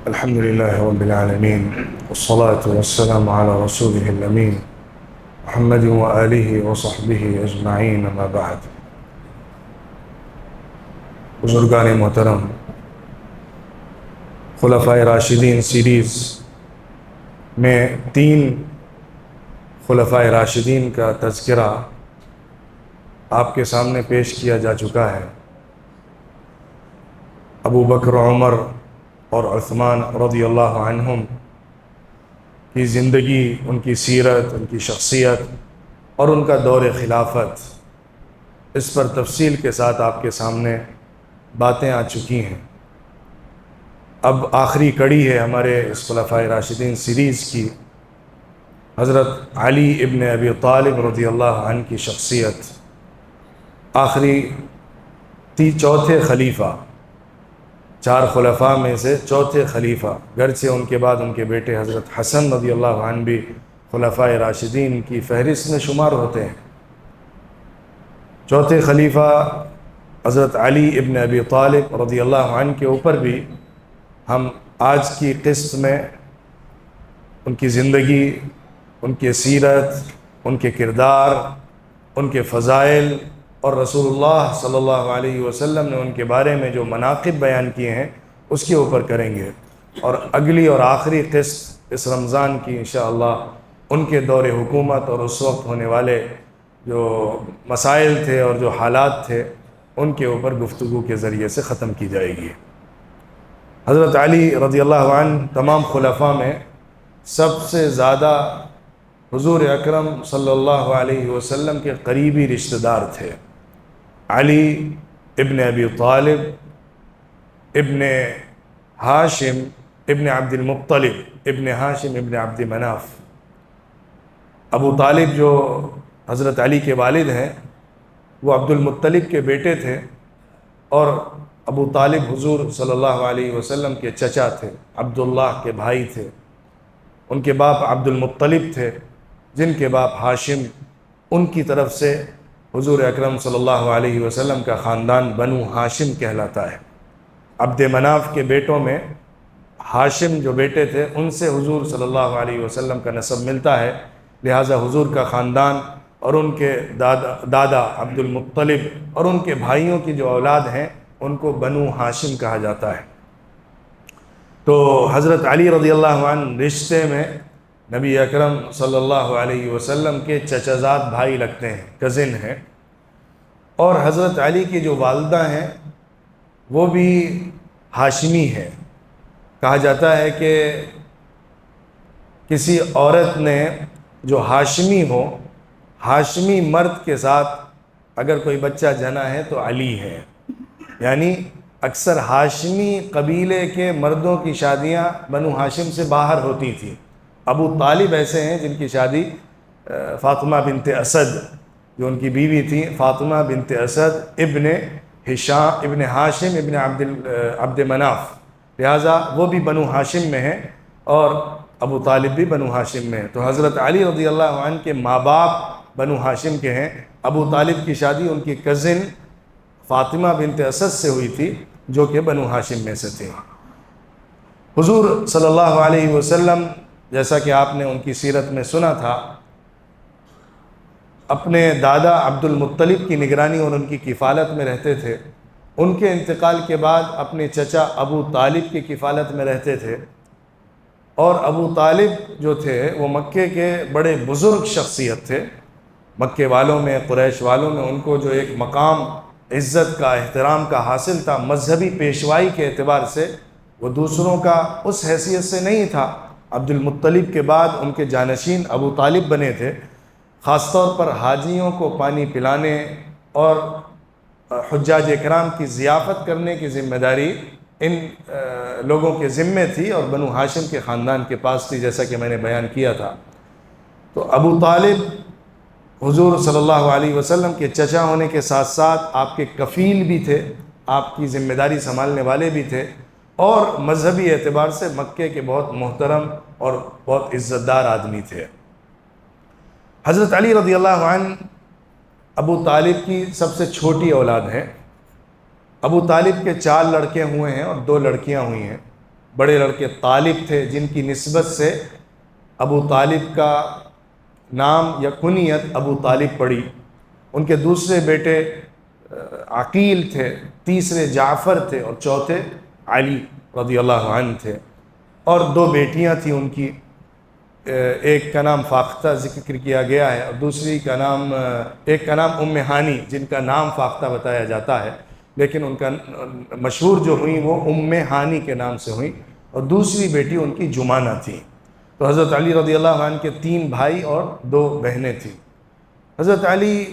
الحمد لله رب العالمين والصلاة والسلام على رسوله الأمين محمد وآله وصحبه أجمعين ما بعد. بزرگان محترم، خلفائے راشدین سیریز میں 3 خلفائے راشدین کا تذکرہ آپ کے سامنے پیش کیا جا چکا ہے. ابو بکر، عمر اور عثمان رضی اللہ عنہم کی زندگی، ان کی سیرت، ان کی شخصیت اور ان کا دور خلافت، اس پر تفصیل کے ساتھ آپ کے سامنے باتیں آ چکی ہیں. اب آخری کڑی ہے ہمارے اس خلفائے راشدین سیریز کی، حضرت علی ابن ابی طالب رضی اللہ عنہ کی شخصیت. آخری چوتھے خلیفہ، 4 خلفاء میں سے چوتھے خلیفہ، گرچہ ان کے بعد ان کے بیٹے حضرت حسن رضی اللہ عنہ بھی خلفائے راشدین کی فہرست میں شمار ہوتے ہیں. چوتھے خلیفہ حضرت علی ابن ابی طالب رضی اللہ عنہ کے اوپر بھی ہم آج کی قسط میں ان کی زندگی، ان کی سیرت، ان کے کردار، ان کے فضائل اور رسول اللہ صلی اللہ علیہ وسلم نے ان کے بارے میں جو مناقب بیان کیے ہیں اس کے اوپر کریں گے. اور اگلی اور آخری قسط اس رمضان کی انشاءاللہ ان کے دور حکومت اور اس وقت ہونے والے جو مسائل تھے اور جو حالات تھے ان کے اوپر گفتگو کے ذریعے سے ختم کی جائے گی. حضرت علی رضی اللہ عنہ تمام خلفاء میں سب سے زیادہ حضور اکرم صلی اللہ علیہ وسلم کے قریبی رشتہ دار تھے. علی ابن ابی طالب ابن ہاشم ابن عبد المطلب ابن ہاشم ابن عبد مناف. ابو طالب جو حضرت علی کے والد ہیں وہ عبد المطلب کے بیٹے تھے، اور ابو طالب حضور صلی اللہ علیہ وسلم کے چچا تھے، عبداللہ کے بھائی تھے. ان کے باپ عبد المطلب تھے، جن کے باپ ہاشم، ان کی طرف سے حضور اکرم صلی اللہ علیہ وسلم کا خاندان بنو ہاشم کہلاتا ہے. عبد مناف کے بیٹوں میں ہاشم جو بیٹے تھے ان سے حضور صلی اللہ علیہ وسلم کا نسب ملتا ہے، لہٰذا حضور کا خاندان اور ان کے دادا عبد المطلب اور ان کے بھائیوں کی جو اولاد ہیں ان کو بنو ہاشم کہا جاتا ہے. تو حضرت علی رضی اللہ عنہ رشتے میں نبی اکرم صلی اللہ علیہ وسلم کے چچازاد بھائی لگتے ہیں، کزن ہیں. اور حضرت علی کی جو والدہ ہیں وہ بھی ہاشمی ہیں. کہا جاتا ہے کہ کسی عورت نے جو ہاشمی ہو، ہاشمی مرد کے ساتھ اگر کوئی بچہ جنا ہے تو علی ہے. یعنی اکثر ہاشمی قبیلے کے مردوں کی شادیاں بنو ہاشم سے باہر ہوتی تھیں. ابو طالب ایسے ہیں جن کی شادی فاطمہ بنت اسد، جو ان کی بیوی تھی فاطمہ بنت اسد ابن ہشام ابن ہاشم ابن عبد مناف، لہٰذا وہ بھی بنو ہاشم میں ہیں اور ابو طالب بھی بنو ہاشم میں ہیں. تو حضرت علی رضی اللہ عنہ کے ماں باپ بنو ہاشم کے ہیں. ابو طالب کی شادی ان کی کزن فاطمہ بنت اسد سے ہوئی تھی جو کہ بنو ہاشم میں سے تھے. حضور صلی اللہ علیہ وسلم، جیسا کہ آپ نے ان کی سیرت میں سنا تھا، اپنے دادا عبد المطلب کی نگرانی اور ان کی کفالت میں رہتے تھے. ان کے انتقال کے بعد اپنے چچا ابو طالب کی کفالت میں رہتے تھے. اور ابو طالب جو تھے وہ مکے کے بڑے بزرگ شخصیت تھے. مکے والوں میں، قریش والوں میں ان کو جو ایک مقام عزت کا، احترام کا حاصل تھا، مذہبی پیشوائی کے اعتبار سے وہ دوسروں کا اس حیثیت سے نہیں تھا. عبد المطلب کے بعد ان کے جانشین ابو طالب بنے تھے. خاص طور پر حاجیوں کو پانی پلانے اور حجاج اکرام کی ضیافت کرنے کی ذمہ داری ان لوگوں کے ذمے تھی اور بنو ہاشم کے خاندان کے پاس تھی، جیسا کہ میں نے بیان کیا تھا. تو ابو طالب حضور صلی اللہ علیہ وسلم کے چچا ہونے کے ساتھ ساتھ آپ کے کفیل بھی تھے، آپ کی ذمہ داری سنبھالنے والے بھی تھے، اور مذہبی اعتبار سے مکے کے بہت محترم اور بہت عزت دار آدمی تھے. حضرت علی رضی اللہ عنہ ابو طالب کی سب سے چھوٹی اولاد ہیں. ابو طالب کے 4 لڑکے ہوئے ہیں اور 2 لڑکیاں ہوئی ہیں. بڑے لڑکے طالب تھے، جن کی نسبت سے ابو طالب کا نام یا کنیت ابو طالب پڑی۔ ان کے دوسرے بیٹے عقیل تھے، تیسرے جعفر تھے، اور چوتھے علی رضی اللہ عنہ تھے۔ اور دو بیٹیاں تھیں ان کی، ایک کا نام فاختہ ذکر کیا گیا ہے، اور دوسری کا نام ایک کا نام ام ہانی، جن کا نام فاختہ بتایا جاتا ہے، لیکن ان کا مشہور جو ہوئیں وہ ام ہانی کے نام سے ہوئیں، اور دوسری بیٹی ان کی جمانہ تھی۔ تو حضرت علی رضی اللہ عنہ کے 3 بھائی اور 2 بہنیں تھیں۔ حضرت علی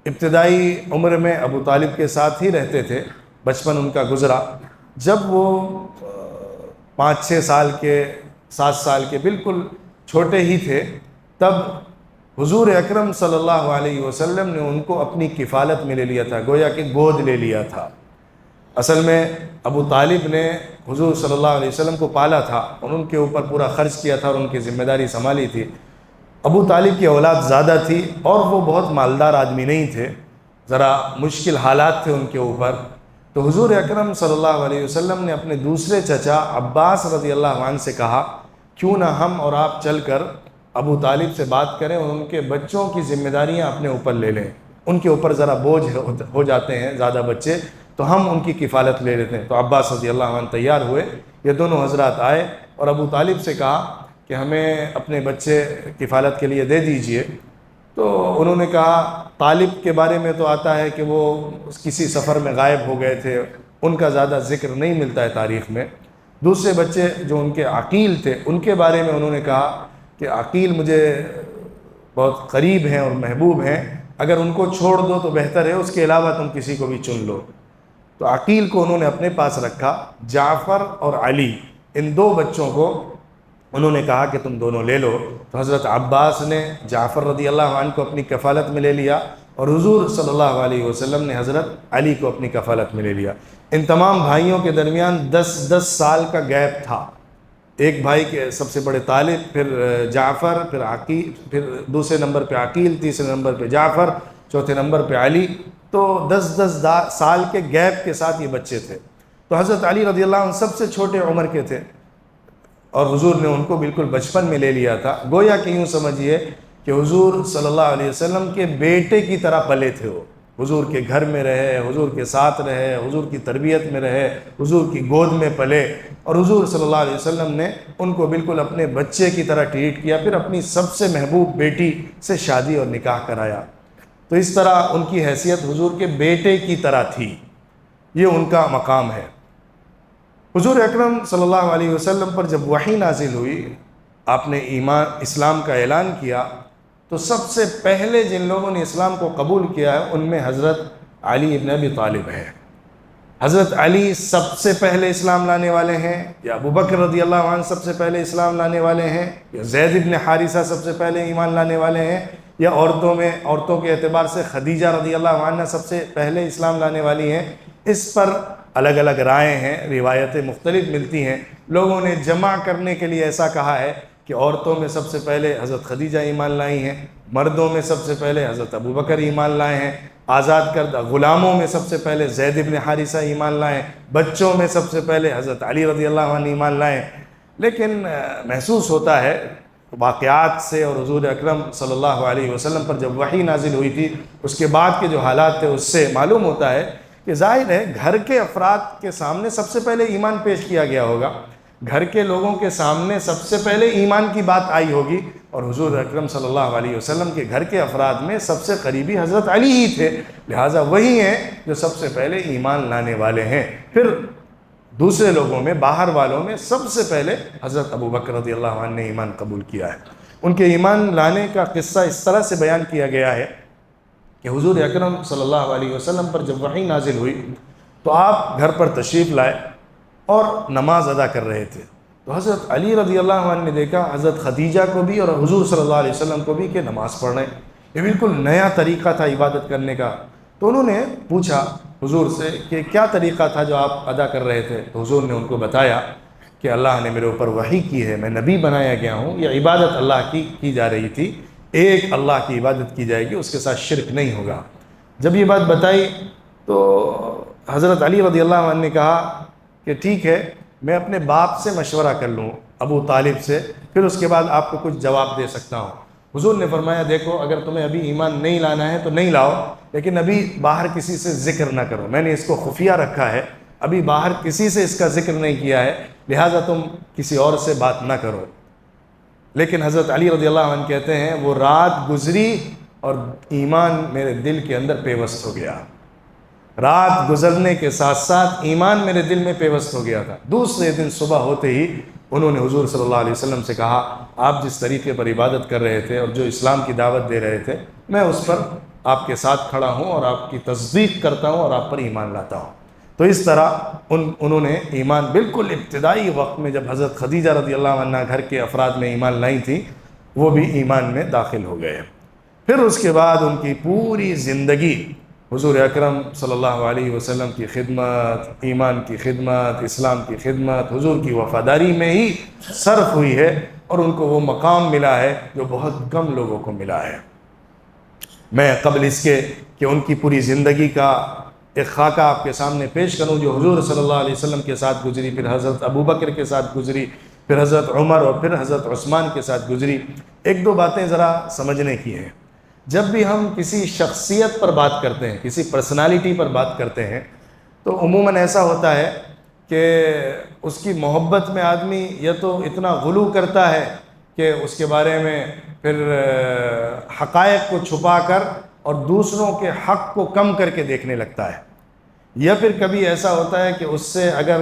ابتدائی عمر میں ابو طالب کے ساتھ ہی رہتے تھے، بچپن ان کا گزرا۔ جب وہ 5-6 سال کے 7 سال کے بالکل چھوٹے ہی تھے، تب حضور اکرم صلی اللہ علیہ وسلم نے ان کو اپنی کفالت میں لے لیا تھا، گویا کہ گود لے لیا تھا۔ اصل میں ابو طالب نے حضور صلی اللہ علیہ وسلم کو پالا تھا اور ان کے اوپر پورا خرچ کیا تھا اور ان کی ذمہ داری سنبھالی تھی۔ ابو طالب کی اولاد زیادہ تھی اور وہ بہت مالدار آدمی نہیں تھے، ذرا مشکل حالات تھے ان کے اوپر۔ تو حضور اکرم صلی اللہ علیہ وسلم نے اپنے دوسرے چچا عباس رضی اللہ عنہ سے کہا، کیوں نہ ہم اور آپ چل کر ابو طالب سے بات کریں اور ان کے بچوں کی ذمہ داریاں اپنے اوپر لے لیں، ان کے اوپر ذرا بوجھ ہو جاتے ہیں زیادہ بچے، تو ہم ان کی کفالت لے لیتے ہیں۔ تو عباس رضی اللہ عنہ تیار ہوئے، یہ دونوں حضرات آئے اور ابو طالب سے کہا کہ ہمیں اپنے بچے کفالت کے لیے دے دیجئے۔ تو انہوں نے کہا، طالب کے بارے میں تو آتا ہے کہ وہ کسی سفر میں غائب ہو گئے تھے، ان کا زیادہ ذکر نہیں ملتا ہے تاریخ میں۔ دوسرے بچے جو ان کے عقیل تھے، ان کے بارے میں انہوں نے کہا کہ عقیل مجھے بہت قریب ہیں اور محبوب ہیں، اگر ان کو چھوڑ دو تو بہتر ہے، اس کے علاوہ تم کسی کو بھی چن لو۔ تو عقیل کو انہوں نے اپنے پاس رکھا، جعفر اور علی ان 2 بچوں کو انہوں نے کہا کہ تم دونوں لے لو۔ تو حضرت عباس نے جعفر رضی اللہ عنہ کو اپنی کفالت میں لے لیا اور حضور صلی اللہ علیہ وسلم نے حضرت علی کو اپنی کفالت میں لے لیا۔ ان تمام بھائیوں کے درمیان 10 سال کا گیپ تھا، ایک بھائی کے سب سے بڑے طالب، پھر جعفر، پھر عقیل، پھر دوسرے نمبر پہ عقیل، تیسرے نمبر پہ جعفر، چوتھے نمبر پہ علی۔ تو 10 سال کے گیپ کے ساتھ یہ بچے تھے۔ تو حضرت علی رضی اللہ عنہ سب سے چھوٹے عمر کے تھے اور حضور نے ان کو بالکل بچپن میں لے لیا تھا، گویا کہ یوں سمجھیے کہ حضور صلی اللہ علیہ وسلم کے بیٹے کی طرح پلے تھے۔ وہ حضور کے گھر میں رہے، حضور کے ساتھ رہے، حضور کی تربیت میں رہے، حضور کی گود میں پلے، اور حضور صلی اللہ علیہ وسلم نے ان کو بالکل اپنے بچے کی طرح ٹریٹ کیا، پھر اپنی سب سے محبوب بیٹی سے شادی اور نکاح کرایا۔ تو اس طرح ان کی حیثیت حضور کے بیٹے کی طرح تھی، یہ ان کا مقام ہے۔ حضور اکرم صلی اللہ علیہ وسلم پر جب وحی نازل ہوئی، آپ نے اسلام کا اعلان کیا، تو سب سے پہلے جن لوگوں نے اسلام کو قبول کیا ہے ان میں حضرت علی ابن ابی طالب ہے۔ حضرت علی سب سے پہلے اسلام لانے والے ہیں، یا ابو بکر رضی اللہ عنہ سب سے پہلے اسلام لانے والے ہیں، یا زید ابن حارثہ سب سے پہلے ایمان لانے والے ہیں، یا عورتوں کے اعتبار سے خدیجہ رضی اللہ عنہ سب سے پہلے اسلام لانے والی ہیں۔ اس پر الگ الگ رائے ہیں، روایتیں مختلف ملتی ہیں۔ لوگوں نے جمع کرنے کے لیے ایسا کہا ہے کہ عورتوں میں سب سے پہلے حضرت خدیجہ ایمان لائی ہیں، مردوں میں سب سے پہلے حضرت ابو بکر ایمان لائے ہیں، آزاد کردہ غلاموں میں سب سے پہلے زید ابن حارثہ ایمان لائے، بچوں میں سب سے پہلے حضرت علی رضی اللہ عنہ ایمان لائے۔ لیکن محسوس ہوتا ہے واقعات سے اور حضور اکرم صلی اللہ علیہ وسلم پر جب وحی نازل ہوئی تھی اس کے بعد کے جو حالات تھے، اس سے معلوم ہوتا ہے کہ ظاہر ہے گھر کے افراد کے سامنے سب سے پہلے ایمان پیش کیا گیا ہوگا، گھر کے لوگوں کے سامنے سب سے پہلے ایمان کی بات آئی ہوگی، اور حضور اکرم صلی اللہ علیہ وسلم کے گھر کے افراد میں سب سے قریبی حضرت علی ہی تھے، لہٰذا وہی ہیں جو سب سے پہلے ایمان لانے والے ہیں۔ پھر دوسرے لوگوں میں، باہر والوں میں سب سے پہلے حضرت ابو بکر رضی اللہ عنہ نے ایمان قبول کیا ہے۔ ان کے ایمان لانے کا قصہ اس طرح سے بیان کیا گیا ہے کہ حضور اکرم صلی اللہ علیہ وسلم پر جب وحی نازل ہوئی تو آپ گھر پر تشریف لائے اور نماز ادا کر رہے تھے۔ تو حضرت علی رضی اللہ عنہ نے دیکھا حضرت خدیجہ کو بھی اور حضور صلی اللہ علیہ وسلم کو بھی کہ نماز پڑھ رہے ہیں، یہ بالکل نیا طریقہ تھا عبادت کرنے کا۔ تو انہوں نے پوچھا حضور سے کہ کیا طریقہ تھا جو آپ ادا کر رہے تھے؟ تو حضور نے ان کو بتایا کہ اللہ نے میرے اوپر وحی کی ہے، میں نبی بنایا گیا ہوں، یہ عبادت اللہ کی جا رہی تھی، ایک اللہ کی عبادت کی جائے گی، اس کے ساتھ شرک نہیں ہوگا۔ جب یہ بات بتائی تو حضرت علی رضی اللہ عنہ نے کہا کہ ٹھیک ہے، میں اپنے باپ سے مشورہ کر لوں، ابو طالب سے، پھر اس کے بعد آپ کو کچھ جواب دے سکتا ہوں۔ حضور نے فرمایا دیکھو اگر تمہیں ابھی ایمان نہیں لانا ہے تو نہیں لاؤ، لیکن ابھی باہر کسی سے ذکر نہ کرو، میں نے اس کو خفیہ رکھا ہے، ابھی باہر کسی سے اس کا ذکر نہیں کیا ہے، لہٰذا تم کسی اور سے بات نہ کرو۔ لیکن حضرت علی رضی اللہ عنہ کہتے ہیں وہ رات گزری اور ایمان میرے دل کے اندر پیوست ہو گیا، رات گزرنے کے ساتھ ساتھ ایمان میرے دل میں پیوست ہو گیا تھا۔ دوسرے دن صبح ہوتے ہی انہوں نے حضور صلی اللہ علیہ وسلم سے کہا آپ جس طریقے پر عبادت کر رہے تھے اور جو اسلام کی دعوت دے رہے تھے، میں اس پر آپ کے ساتھ کھڑا ہوں اور آپ کی تصدیق کرتا ہوں اور آپ پر ایمان لاتا ہوں۔ تو اس طرح انہوں نے ایمان بالکل ابتدائی وقت میں جب حضرت خدیجہ رضی اللہ عنہ گھر کے افراد میں ایمان لائی تھی، وہ بھی ایمان میں داخل ہو گئے۔ پھر اس کے بعد ان کی پوری زندگی حضور اکرم صلی اللہ علیہ وسلم کی خدمت، ایمان کی خدمت، اسلام کی خدمت، حضور کی وفاداری میں ہی صرف ہوئی ہے، اور ان کو وہ مقام ملا ہے جو بہت کم لوگوں کو ملا ہے۔ میں قبل اس کے کہ ان کی پوری زندگی کا ایک خاکہ آپ کے سامنے پیش کروں جو حضور صلی اللہ علیہ وسلم کے ساتھ گزری، پھر حضرت ابوبکر کے ساتھ گزری، پھر حضرت عمر اور پھر حضرت عثمان کے ساتھ گزری، ایک دو باتیں ذرا سمجھنے کی ہیں۔ جب بھی ہم کسی شخصیت پر بات کرتے ہیں، کسی پرسنالٹی پر بات کرتے ہیں، تو عموماً ایسا ہوتا ہے کہ اس کی محبت میں آدمی یا تو اتنا غلو کرتا ہے کہ اس کے بارے میں پھر حقائق کو چھپا کر اور دوسروں کے حق کو کم کر کے دیکھنے لگتا ہے، یا پھر کبھی ایسا ہوتا ہے کہ اس سے اگر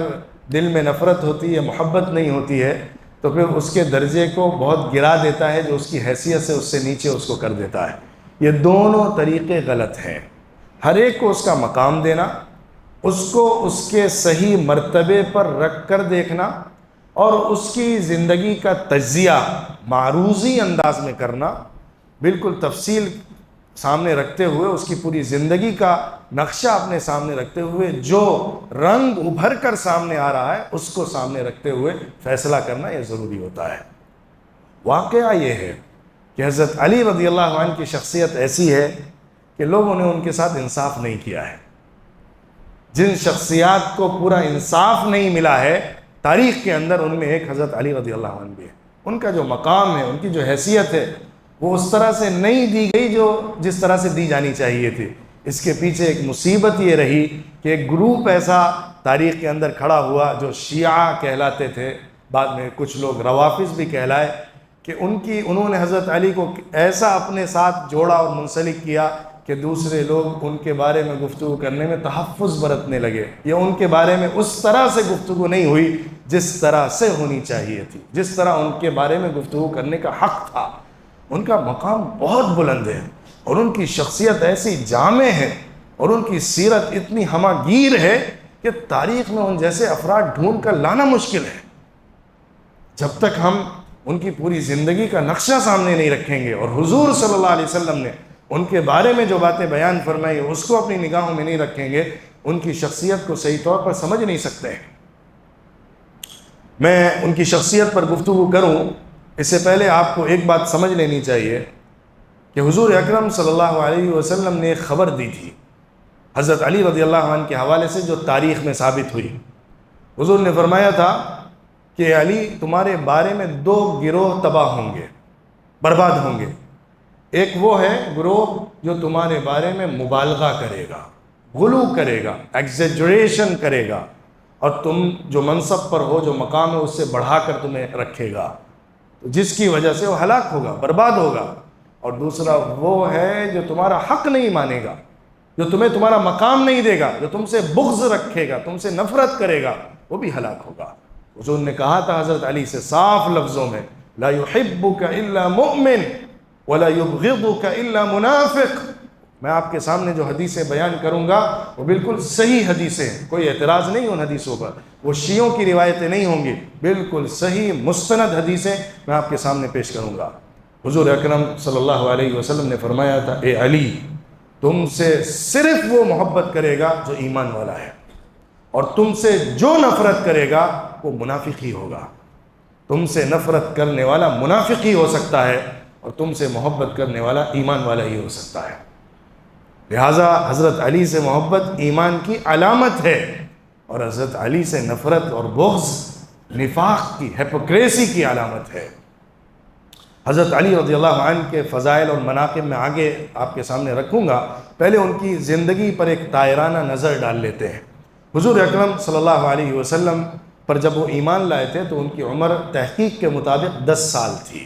دل میں نفرت ہوتی ہے، محبت نہیں ہوتی ہے، تو پھر اس کے درجے کو بہت گرا دیتا ہے، جو اس کی حیثیت سے اس سے نیچے اس کو کر دیتا ہے۔ یہ دونوں طریقے غلط ہیں۔ ہر ایک کو اس کا مقام دینا، اس کو اس کے صحیح مرتبے پر رکھ کر دیکھنا، اور اس کی زندگی کا تجزیہ معروضی انداز میں کرنا، بالکل تفصیل سامنے رکھتے ہوئے، اس کی پوری زندگی کا نقشہ اپنے سامنے رکھتے ہوئے، جو رنگ ابھر کر سامنے آ رہا ہے اس کو سامنے رکھتے ہوئے فیصلہ کرنا یہ ضروری ہوتا ہے۔ واقعہ یہ ہے کہ حضرت علی رضی اللہ عنہ کی شخصیت ایسی ہے کہ لوگوں نے ان کے ساتھ انصاف نہیں کیا ہے۔ جن شخصیات کو پورا انصاف نہیں ملا ہے تاریخ کے اندر، ان میں ایک حضرت علی رضی اللہ عنہ بھی ہے۔ ان کا جو مقام ہے، ان کی جو حیثیت ہے، وہ اس طرح سے نہیں دی گئی جس طرح سے دی جانی چاہیے تھی۔ اس کے پیچھے ایک مصیبت یہ رہی کہ ایک گروپ ایسا تاریخ کے اندر کھڑا ہوا جو شیعہ کہلاتے تھے، بعد میں کچھ لوگ روافظ بھی کہلائے، کہ انہوں نے حضرت علی کو ایسا اپنے ساتھ جوڑا اور منسلک کیا کہ دوسرے لوگ ان کے بارے میں گفتگو کرنے میں تحفظ برتنے لگے، یا ان کے بارے میں اس طرح سے گفتگو نہیں ہوئی جس طرح سے ہونی چاہیے تھی، جس طرح ان کے بارے میں گفتگو کرنے کا حق تھا۔ ان کا مقام بہت بلند ہے، اور ان کی شخصیت ایسی جامع ہے، اور ان کی سیرت اتنی ہماگیر ہے کہ تاریخ میں ان جیسے افراد ڈھونڈ کر لانا مشکل ہے۔ جب تک ہم ان کی پوری زندگی کا نقشہ سامنے نہیں رکھیں گے، اور حضور صلی اللہ علیہ وسلم نے ان کے بارے میں جو باتیں بیان فرمائی اس کو اپنی نگاہوں میں نہیں رکھیں گے، ان کی شخصیت کو صحیح طور پر سمجھ نہیں سکتے ہیں۔ میں ان کی شخصیت پر گفتگو کروں اس سے پہلے آپ کو ایک بات سمجھ لینی چاہیے کہ حضور اکرم صلی اللہ علیہ وسلم نے ایک خبر دی تھی حضرت علی رضی اللہ عنہ کے حوالے سے، جو تاریخ میں ثابت ہوئی۔ حضور نے فرمایا تھا کہ علی تمہارے بارے میں دو گروہ تباہ ہوں گے، برباد ہوں گے۔ ایک وہ ہے گروہ جو تمہارے بارے میں مبالغہ کرے گا، غلو کرے گا، ایگزیجریشن کرے گا، اور تم جو منصب پر ہو، جو مقام ہے، اس سے بڑھا کر تمہیں رکھے گا، جس کی وجہ سے وہ ہلاک ہوگا، برباد ہوگا۔ اور دوسرا وہ ہے جو تمہارا حق نہیں مانے گا، جو تمہیں تمہارا مقام نہیں دے گا، جو تم سے بغض رکھے گا، تم سے نفرت کرے گا، وہ بھی ہلاک ہوگا۔ حضور نے کہا تھا حضرت علی سے صاف لفظوں میں، لا يحبك الا مؤمن ولا يبغضك الا منافق۔ میں آپ کے سامنے جو حدیثیں بیان کروں گا وہ بالکل صحیح حدیثیں ہیں، کوئی اعتراض نہیں ان حدیثوں پر، وہ شیعوں کی روایتیں نہیں ہوں گی، بالکل صحیح مستند حدیثیں میں آپ کے سامنے پیش کروں گا۔ حضور اکرم صلی اللہ علیہ وسلم نے فرمایا تھا، اے علی تم سے صرف وہ محبت کرے گا جو ایمان والا ہے، اور تم سے جو نفرت کرے گا وہ منافق ہی ہوگا۔ تم سے نفرت کرنے والا منافق ہی ہو سکتا ہے، اور تم سے محبت کرنے والا ایمان والا ہی ہو سکتا ہے۔ لہٰذا حضرت علی سے محبت ایمان کی علامت ہے، اور حضرت علی سے نفرت اور بغض نفاق کی، ہیپوکریسی کی علامت ہے۔ حضرت علی رضی اللہ عنہ کے فضائل اور مناقب میں آگے آپ کے سامنے رکھوں گا، پہلے ان کی زندگی پر ایک طائرانہ نظر ڈال لیتے ہیں۔ حضور اکرم صلی اللہ علیہ وسلم پر جب وہ ایمان لائے تھے تو ان کی عمر تحقیق کے مطابق 10 سال تھی۔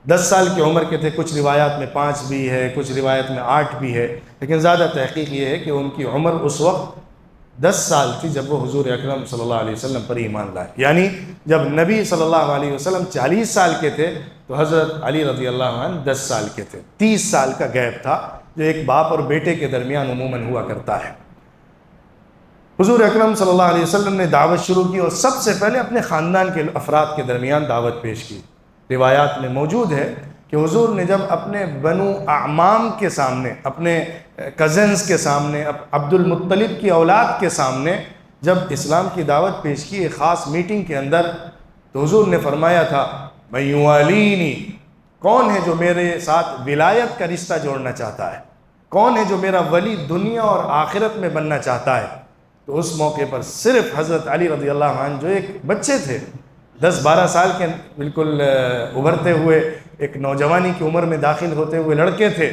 10 سال کی عمر کے تھے، کچھ روایات میں 5 بھی ہے، کچھ روایت میں 8 بھی ہے، لیکن زیادہ تحقیق یہ ہے کہ ان کی عمر اس وقت 10 سال تھی جب وہ حضور اکرم صلی اللہ علیہ وسلم پر ایمان لائے۔ یعنی جب نبی صلی اللہ علیہ وسلم 40 سال کے تھے تو حضرت علی رضی اللہ عنہ 10 سال کے تھے۔ 30 سال کا گیپ تھا جو ایک باپ اور بیٹے کے درمیان عموماً ہوا کرتا ہے۔ حضور اکرم صلی اللہ علیہ وسلم نے دعوت شروع کی اور سب سے پہلے اپنے خاندان کے افراد کے درمیان دعوت پیش کی۔ روایات میں موجود ہے کہ حضور نے جب اپنے بنو اعمام کے سامنے، اپنے کزنز کے سامنے، عبد المطلب کی اولاد کے سامنے جب اسلام کی دعوت پیش کی ایک خاص میٹنگ کے اندر، تو حضور نے فرمایا تھا من یوالینی، کون ہے جو میرے ساتھ ولایت کا رشتہ جوڑنا چاہتا ہے، کون ہے جو میرا ولی دنیا اور آخرت میں بننا چاہتا ہے۔ تو اس موقع پر صرف حضرت علی رضی اللہ عنہ جو ایک بچے تھے، 10-12 سال کے بالکل ابھرتے ہوئے ایک نوجوانی کی عمر میں داخل ہوتے ہوئے لڑکے تھے،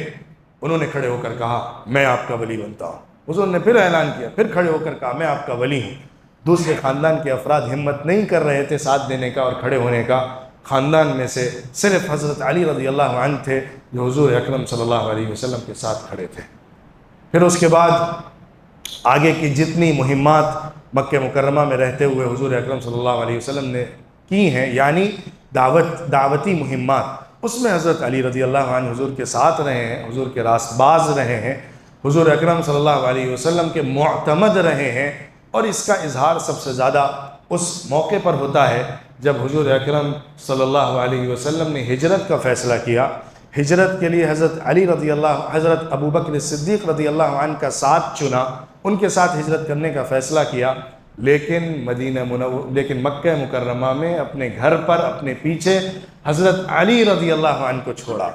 انہوں نے کھڑے ہو کر کہا میں آپ کا ولی بنتا ہوں۔ حضور نے پھر اعلان کیا، پھر کھڑے ہو کر کہا میں آپ کا ولی ہوں۔ دوسرے خاندان کے افراد ہمت نہیں کر رہے تھے ساتھ دینے کا اور کھڑے ہونے کا۔ خاندان میں سے صرف حضرت علی رضی اللہ عنہ تھے جو حضور اکرم صلی اللہ علیہ وسلم کے ساتھ کھڑے تھے۔ پھر اس کے بعد آگے کی جتنی مہمات مکہ مکرمہ میں رہتے ہوئے حضور اکرم صلی اللہ علیہ وسلم نے کی ہیں، یعنی دعوتی مہمات، اس میں حضرت علی رضی اللہ عنہ حضور کے ساتھ رہے ہیں، حضور کے راست باز رہے ہیں، حضور اکرم صلی اللہ علیہ وسلم کے معتمد رہے ہیں۔ اور اس کا اظہار سب سے زیادہ اس موقع پر ہوتا ہے جب حضور اکرم صلی اللہ علیہ وسلم نے ہجرت کا فیصلہ کیا۔ ہجرت کے لیے حضرت ابو بکر صدیق رضی اللہ عنہ کا ساتھ چنا، ان کے ساتھ ہجرت کرنے کا فیصلہ کیا، لیکن مکہ مکرمہ میں اپنے گھر پر اپنے پیچھے حضرت علی رضی اللہ عنہ کو چھوڑا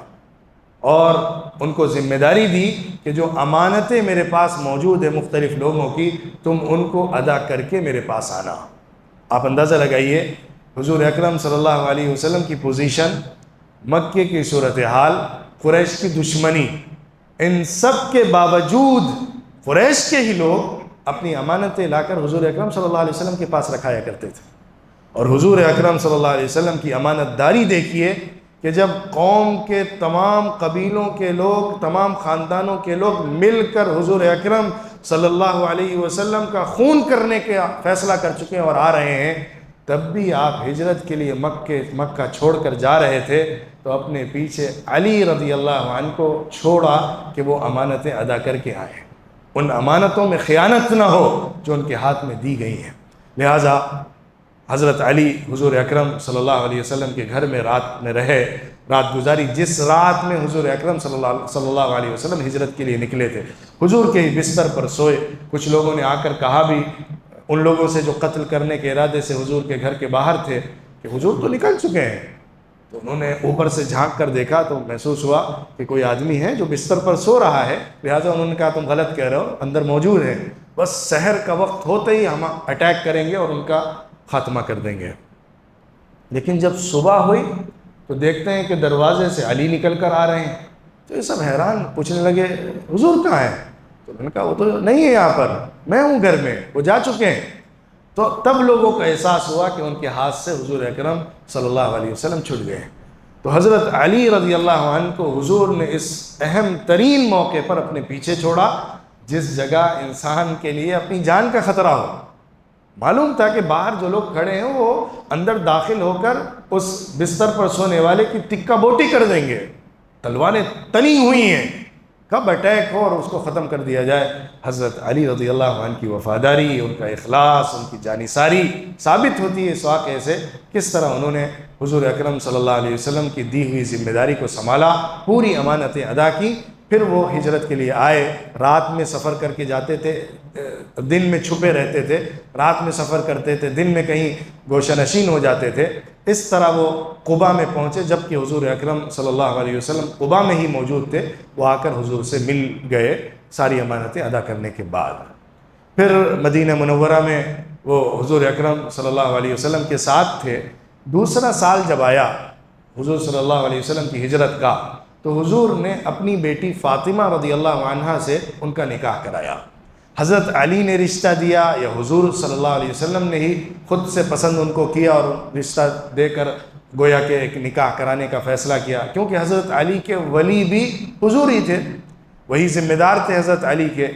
اور ان کو ذمہ داری دی کہ جو امانتیں میرے پاس موجود ہیں مختلف لوگوں کی، تم ان کو ادا کر کے میرے پاس آنا۔ آپ اندازہ لگائیے حضور اکرم صلی اللہ علیہ وسلم کی پوزیشن، مکے کی صورتحال، قریش کی دشمنی، ان سب کے باوجود قریش کے ہی لوگ اپنی امانتیں لا کر حضور اکرم صلی اللہ علیہ وسلم کے پاس رکھایا کرتے تھے۔ اور حضور اکرم صلی اللہ علیہ وسلم کی امانت داری دیکھیے کہ جب قوم کے تمام قبیلوں کے لوگ، تمام خاندانوں کے لوگ مل کر حضور اکرم صلی اللہ علیہ وسلم کا خون کرنے کا فیصلہ کر چکے ہیں اور آ رہے ہیں، تب بھی آپ ہجرت کے لیے مکہ چھوڑ کر جا رہے تھے تو اپنے پیچھے علی رضی اللہ عنہ کو چھوڑا کہ وہ امانتیں ادا کر کے آئیں، ان امانتوں میں خیانت نہ ہو جو ان کے ہاتھ میں دی گئی ہیں۔ لہٰذا حضرت علی حضور اکرم صلی اللہ علیہ وسلم کے گھر میں رات میں رہے، رات گزاری، جس رات میں حضور اکرم صلی اللہ علیہ وسلم ہجرت کے لیے نکلے تھے، حضور کے ہی بستر پر سوئے۔ کچھ لوگوں نے آ کر کہا بھی ان لوگوں سے جو قتل کرنے کے ارادے سے حضور کے گھر کے باہر تھے کہ حضور تو نکل چکے ہیں۔ تو انہوں نے اوپر سے جھانک کر دیکھا تو محسوس ہوا کہ کوئی آدمی ہے جو بستر پر سو رہا ہے، لہٰذا انہوں نے کہا تم غلط کہہ رہے ہو، اندر موجود ہے، بس سحر کا وقت ہوتے ہی ہم اٹیک کریں گے اور ان کا خاتمہ کر دیں گے۔ لیکن جب صبح ہوئی تو دیکھتے ہیں کہ دروازے سے علی نکل کر آ رہے ہیں، تو یہ سب حیران، پوچھنے لگے حضور کہاں ہیں؟ تو انہوں نے کہا وہ تو نہیں ہے یہاں پر، میں ہوں گھر میں، وہ جا چکے ہیں۔ تو تب لوگوں کو احساس ہوا کہ ان کے ہاتھ سے حضور اکرم صلی اللہ علیہ وسلم چھوٹ گئے ہیں۔ تو حضرت علی رضی اللہ عنہ کو حضور نے اس اہم ترین موقع پر اپنے پیچھے چھوڑا جس جگہ انسان کے لیے اپنی جان کا خطرہ ہو۔ معلوم تھا کہ باہر جو لوگ کھڑے ہیں وہ اندر داخل ہو کر اس بستر پر سونے والے کی ٹکا بوٹی کر دیں گے، تلواریں تنی ہوئی ہیں، کب اٹیک ہو اور اس کو ختم کر دیا جائے۔ حضرت علی رضی اللہ عنہ کی وفاداری، ان کا اخلاص، ان کی جانثاری ثابت ہوتی ہے اس واقعے سے، کس طرح انہوں نے حضور اکرم صلی اللہ علیہ وسلم کی دی ہوئی ذمہ داری کو سنبھالا، پوری امانتیں ادا کی۔ پھر وہ ہجرت کے لیے آئے، رات میں سفر کر کے جاتے تھے، دن میں چھپے رہتے تھے، رات میں سفر کرتے تھے، دن میں کہیں گوشہ نشین ہو جاتے تھے۔ اس طرح وہ قباء میں پہنچے، جبکہ حضور اکرم صلی اللہ علیہ وسلم قباء میں ہی موجود تھے۔ وہ آ کر حضور سے مل گئے ساری امانتیں ادا کرنے کے بعد۔ پھر مدینہ منورہ میں وہ حضور اکرم صلی اللہ علیہ وسلم کے ساتھ تھے۔ دوسرا سال جب آیا حضور صلی اللہ علیہ وسلم کی ہجرت کا، تو حضور نے اپنی بیٹی فاطمہ رضی اللہ عنہا سے ان کا نکاح کرایا۔ حضرت علی نے رشتہ دیا یا حضور صلی اللہ علیہ وسلم نے ہی خود سے پسند ان کو کیا اور رشتہ دے کر گویا کہ ایک نکاح کرانے کا فیصلہ کیا، کیونکہ حضرت علی کے ولی بھی حضور ہی تھے، وہی ذمہ دار تھے حضرت علی کے۔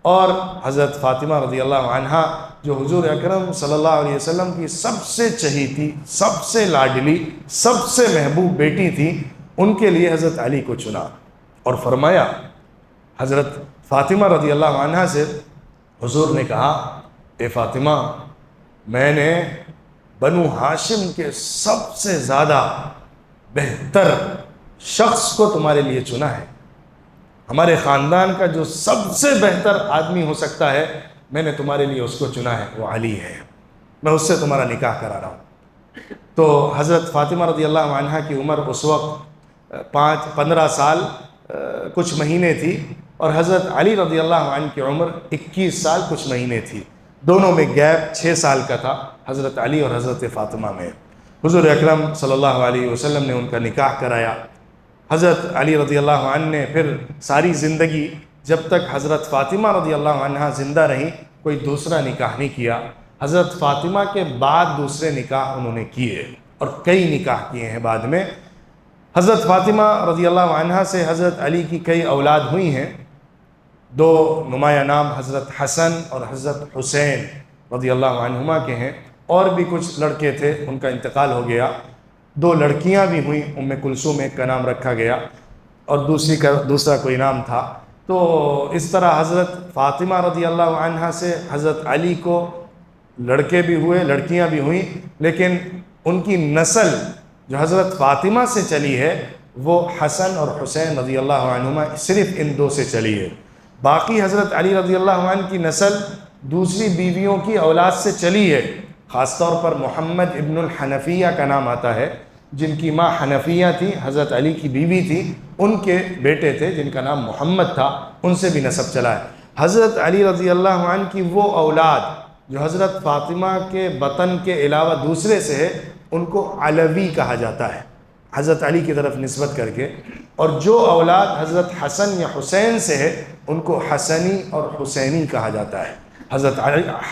اور حضرت فاطمہ رضی اللہ عنہا جو حضور اکرم صلی اللہ علیہ وسلم کی سب سے چہیتی، سب سے لاڈلی، سب سے محبوب بیٹی تھی، ان کے لیے حضرت علی کو چنا اور فرمایا، حضرت فاطمہ رضی اللہ عنہا سے حضور نے کہا، اے فاطمہ، میں نے بنو ہاشم کے سب سے زیادہ بہتر شخص کو تمہارے لیے چنا ہے، ہمارے خاندان کا جو سب سے بہتر آدمی ہو سکتا ہے، میں نے تمہارے لیے اس کو چنا ہے، وہ علی ہے، میں اس سے تمہارا نکاح کرا رہا ہوں۔ تو حضرت فاطمہ رضی اللہ عنہا کی عمر اس وقت 15 سال کچھ مہینے تھی، اور حضرت علی رضی اللہ عنہ کی عمر 21 سال کچھ مہینے تھی، دونوں میں گیپ 6 سال کا تھا حضرت علی اور حضرت فاطمہ میں۔ حضور اکرم صلی اللہ علیہ وسلم نے ان کا نکاح کرایا۔ حضرت علی رضی اللہ عنہ نے پھر ساری زندگی جب تک حضرت فاطمہ رضی اللہ عنہ زندہ رہیں کوئی دوسرا نکاح نہیں کیا۔ حضرت فاطمہ کے بعد دوسرے نکاح انہوں نے کیے اور کئی نکاح کیے ہیں بعد میں۔ حضرت فاطمہ رضی اللہ عنہ سے حضرت علی کی کئی اولاد ہوئی ہیں، 2 نمایاں نام حضرت حسن اور حضرت حسین رضی اللہ عنہما کے ہیں، اور بھی کچھ لڑکے تھے ان کا انتقال ہو گیا، 2 لڑکیاں بھی ہوئیں، ام کلثوم ایک کا نام رکھا گیا اور دوسرا کوئی نام تھا۔ تو اس طرح حضرت فاطمہ رضی اللہ عنہ سے حضرت علی کو لڑکے بھی ہوئے، لڑکیاں بھی ہوئیں، لیکن ان کی نسل جو حضرت فاطمہ سے چلی ہے وہ حسن اور حسین رضی اللہ عنہما صرف ان 2 سے چلی ہے۔ باقی حضرت علی رضی اللہ عنہ کی نسل دوسری بیویوں کی اولاد سے چلی ہے، خاص طور پر محمد ابن الحنفیہ کا نام آتا ہے، جن کی ماں حنفیہ تھی، حضرت علی کی بیوی تھی، ان کے بیٹے تھے جن کا نام محمد تھا، ان سے بھی نسب چلا ہے۔ حضرت علی رضی اللہ عنہ کی وہ اولاد جو حضرت فاطمہ کے بطن کے علاوہ دوسرے سے ہے، ان کو علوی کہا جاتا ہے، حضرت علی کی طرف نسبت کر کے، اور جو اولاد حضرت حسن یا حسین سے ہے ان کو حسنی اور حسینی کہا جاتا ہے۔ حضرت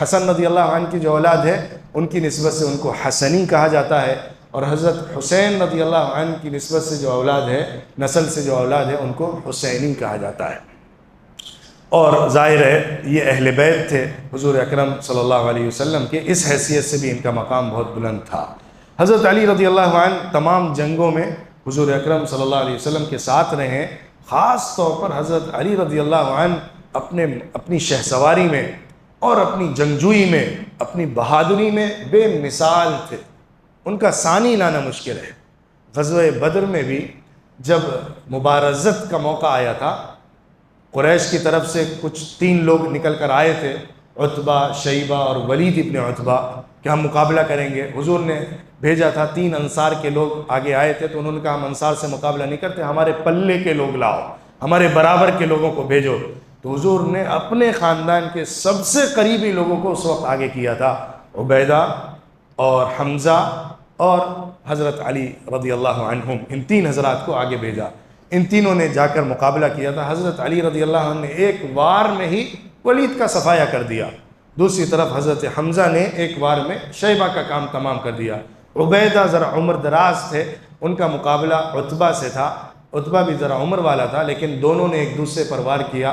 حسن رضی اللہ عنہ کی جو اولاد ہے ان کی نسبت سے ان کو حسنی کہا جاتا ہے، اور حضرت حسین رضی اللہ عنہ کی نسبت سے جو اولاد ہے، نسل سے جو اولاد ہے، ان کو حسینی کہا جاتا ہے۔ اور ظاہر ہے یہ اہل بیت تھے حضور اکرم صلی اللہ علیہ وسلم کے، اس حیثیت سے بھی ان کا مقام بہت بلند تھا۔ حضرت علی رضی اللہ عنہ تمام جنگوں میں حضور اکرم صلی اللہ علیہ وسلم کے ساتھ رہے ہیں، خاص طور پر حضرت علی رضی اللہ عنہ اپنی شہسواری میں اور اپنی جنگجوئی میں، اپنی بہادری میں بے مثال تھے، ان کا ثانی لانا مشکل ہے۔ غزوہ بدر میں بھی جب مبارزت کا موقع آیا تھا، قریش کی طرف سے کچھ 3 لوگ نکل کر آئے تھے، عتبہ، شیبہ اور ولید ابن عتبہ، کہ ہم مقابلہ کریں گے۔ حضور نے بھیجا تھا، 3 انصار کے لوگ آگے آئے تھے، تو انہوں نے کہا ہم انصار سے مقابلہ نہیں کرتے، ہمارے پلے کے لوگ لاؤ، ہمارے برابر کے لوگوں کو بھیجو۔ تو حضور نے اپنے خاندان کے سب سے قریبی لوگوں کو اس وقت آگے کیا تھا، عبیدہ اور حمزہ اور حضرت علی رضی اللہ عنہم، ان 3 حضرات کو آگے بھیجا۔ ان تینوں نے جا کر مقابلہ کیا تھا۔ حضرت علی رضی اللہ عنہ نے ایک وار میں ہی ولید کا صفایا کر دیا، دوسری طرف حضرت حمزہ نے ایک وار میں شیبہ کا کام تمام کر دیا۔ عبیدہ ذرا عمر دراز تھے، ان کا مقابلہ عتبہ سے تھا، عتبہ بھی ذرا عمر والا تھا، لیکن دونوں نے ایک دوسرے پر وار کیا،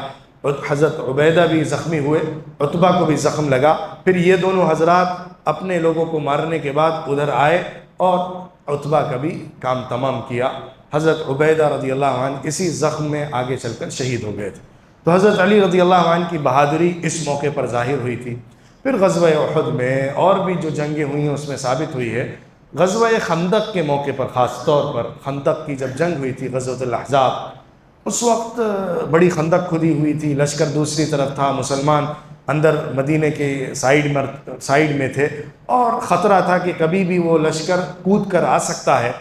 حضرت عبیدہ بھی زخمی ہوئے، عتبہ کو بھی زخم لگا۔ پھر یہ دونوں حضرات اپنے لوگوں کو مارنے کے بعد ادھر آئے اور عتبہ کا بھی کام تمام کیا۔ حضرت عبیدہ رضی اللہ عنہ اسی زخم میں آگے چل کر شہید ہو گئے تھے۔ تو حضرت علی رضی اللہ عنہ کی بہادری اس موقع پر ظاہر ہوئی تھی۔ پھر غزوہ احد میں اور بھی جو جنگیں ہوئی ہیں اس میں ثابت ہوئی ہے۔ غزوہ خندق کے موقع پر، خاص طور پر خندق کی جب جنگ ہوئی تھی، غزوۃ الاحزاب، اس وقت بڑی خندق کھدی ہوئی تھی، لشکر دوسری طرف تھا، مسلمان اندر مدینے کے سائیڈ میں تھے، اور خطرہ تھا کہ کبھی بھی وہ لشکر کود کر آ سکتا ہے۔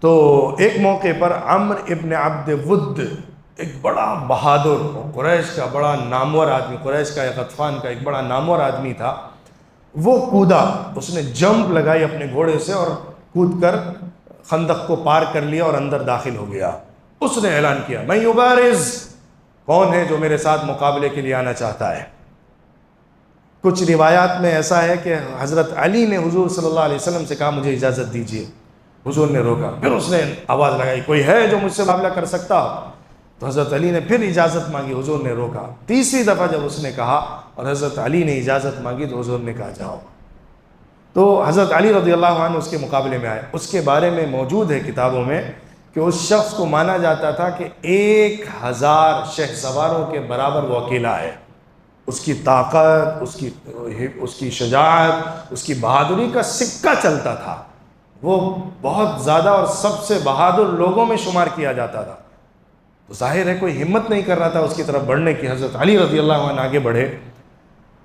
تو ایک موقع پر عمرو ابن عبد ود ایک بڑا بہادر قریش کا بڑا نامور آدمی، قریش کا یا غطفان کا ایک بڑا نامور آدمی تھا، وہ کودا، اس نے جمپ لگائی اپنے گھوڑے سے اور کود کر خندق کو پار کر لیا اور اندر داخل ہو گیا۔ اس نے اعلان کیا میں یبارز، کون ہے جو میرے ساتھ مقابلے کے لیے آنا چاہتا ہے؟ کچھ روایات میں ایسا ہے کہ حضرت علی نے حضور صلی اللہ علیہ وسلم سے کہا مجھے اجازت دیجیے، حضور نے روکا، پھر اس نے آواز لگائی کوئی ہے جو مجھ سے مقابلہ کر سکتا ہو؟ تو حضرت علی نے پھر اجازت مانگی، حضور نے روکا، تیسری دفعہ جب اس نے کہا اور حضرت علی نے اجازت مانگی تو حضور نے کہا جاؤ۔ تو حضرت علی رضی اللہ عنہ اس کے مقابلے میں آئے۔ اس کے بارے میں موجود ہے کتابوں میں کہ اس شخص کو مانا جاتا تھا کہ 1000 شہ سواروں کے برابر وہ اکیلا ہے۔ اس کی طاقت، اس کی شجاعت، اس کی بہادری کا سکہ چلتا تھا، وہ بہت زیادہ اور سب سے بہادر لوگوں میں شمار کیا جاتا تھا۔ تو ظاہر ہے کوئی ہمت نہیں کر رہا تھا اس کی طرف بڑھنے کی۔ حضرت علی رضی اللہ عنہ آگے بڑھے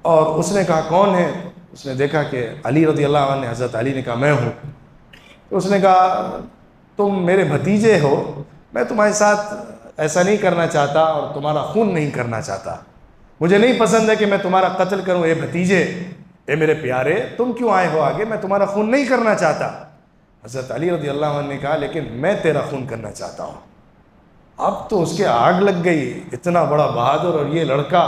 اور اس نے کہا کون ہے؟ اس نے دیکھا کہ علی رضی اللہ عنہ، حضرت علی نے کہا میں ہوں۔ تو اس نے کہا تم میرے بھتیجے ہو، میں تمہارے ساتھ ایسا نہیں کرنا چاہتا اور تمہارا خون نہیں کرنا چاہتا، مجھے نہیں پسند ہے کہ میں تمہارا قتل کروں، اے بھتیجے، اے میرے پیارے، تم کیوں آئے ہو آگے؟ میں تمہارا خون نہیں کرنا چاہتا۔ حضرت علی رضی اللہ عنہ نے کہا لیکن میں تیرا خون کرنا چاہتا ہوں۔ اب تو اس کے آگ لگ گئی، اتنا بڑا بہادر اور یہ لڑکا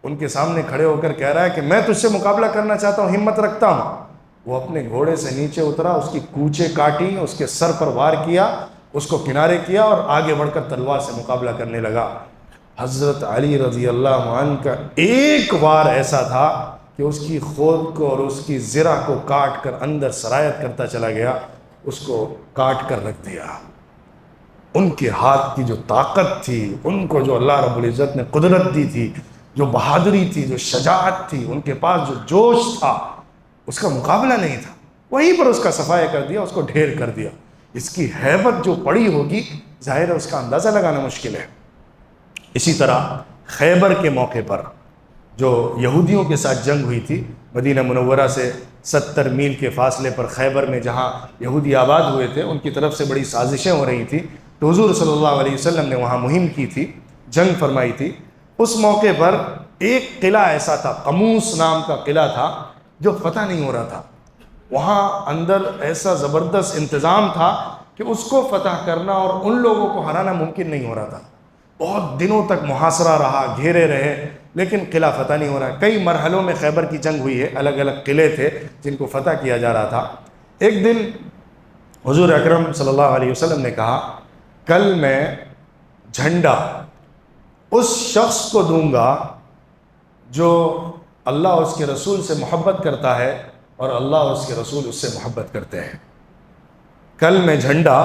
ان کے سامنے کھڑے ہو کر کہہ رہا ہے کہ میں تجھ سے مقابلہ کرنا چاہتا ہوں، ہمت رکھتا ہوں۔ وہ اپنے گھوڑے سے نیچے اترا، اس کی کوچے کاٹی، اس کے سر پر وار کیا، اس کو کنارے کیا اور آگے بڑھ کر تلوار سے مقابلہ کرنے لگا۔ حضرت علی رضی اللہ عنہ کا ایک وار ایسا تھا کہ اس کی خود کو اور اس کی زرہ کو کاٹ کر اندر سرایت کرتا چلا گیا، اس کو کاٹ کر رکھ دیا۔ ان کے ہاتھ کی جو طاقت تھی، ان کو جو اللہ رب العزت نے قدرت دی تھی، جو بہادری تھی، جو شجاعت تھی، ان کے پاس جو جوش تھا، اس کا مقابلہ نہیں تھا۔ وہیں پر اس کا صفایا کر دیا، اس کو ڈھیر کر دیا۔ اس کی ہیبت جو پڑی ہوگی، ظاہر ہے اس کا اندازہ لگانا مشکل ہے۔ اسی طرح خیبر کے موقع پر جو یہودیوں کے ساتھ جنگ ہوئی تھی، مدینہ منورہ سے 70 میل کے فاصلے پر خیبر میں جہاں یہودی آباد ہوئے تھے، ان کی طرف سے بڑی سازشیں ہو رہی تھیں، تو حضور صلی اللہ علیہ وسلم نے وہاں مہم کی تھی، جنگ فرمائی تھی۔ اس موقع پر ایک قلعہ ایسا تھا، قموس نام کا قلعہ تھا، جو فتح نہیں ہو رہا تھا۔ وہاں اندر ایسا زبردست انتظام تھا کہ اس کو فتح کرنا اور ان لوگوں کو ہرانا ممکن نہیں ہو رہا تھا۔ بہت دنوں تک محاصرہ رہا، گھیرے رہے، لیکن قلعہ فتح نہیں ہو رہا ہے۔ کئی مرحلوں میں خیبر کی جنگ ہوئی ہے، الگ الگ قلعے تھے جن کو فتح کیا جا رہا تھا۔ ایک دن حضور اکرم صلی اللہ علیہ وسلم نے کہا کل میں جھنڈا اس شخص کو دوں گا جو اللہ اور اس کے رسول سے محبت کرتا ہے اور اللہ اور اس کے رسول اس سے محبت کرتے ہیں۔ کل میں جھنڈا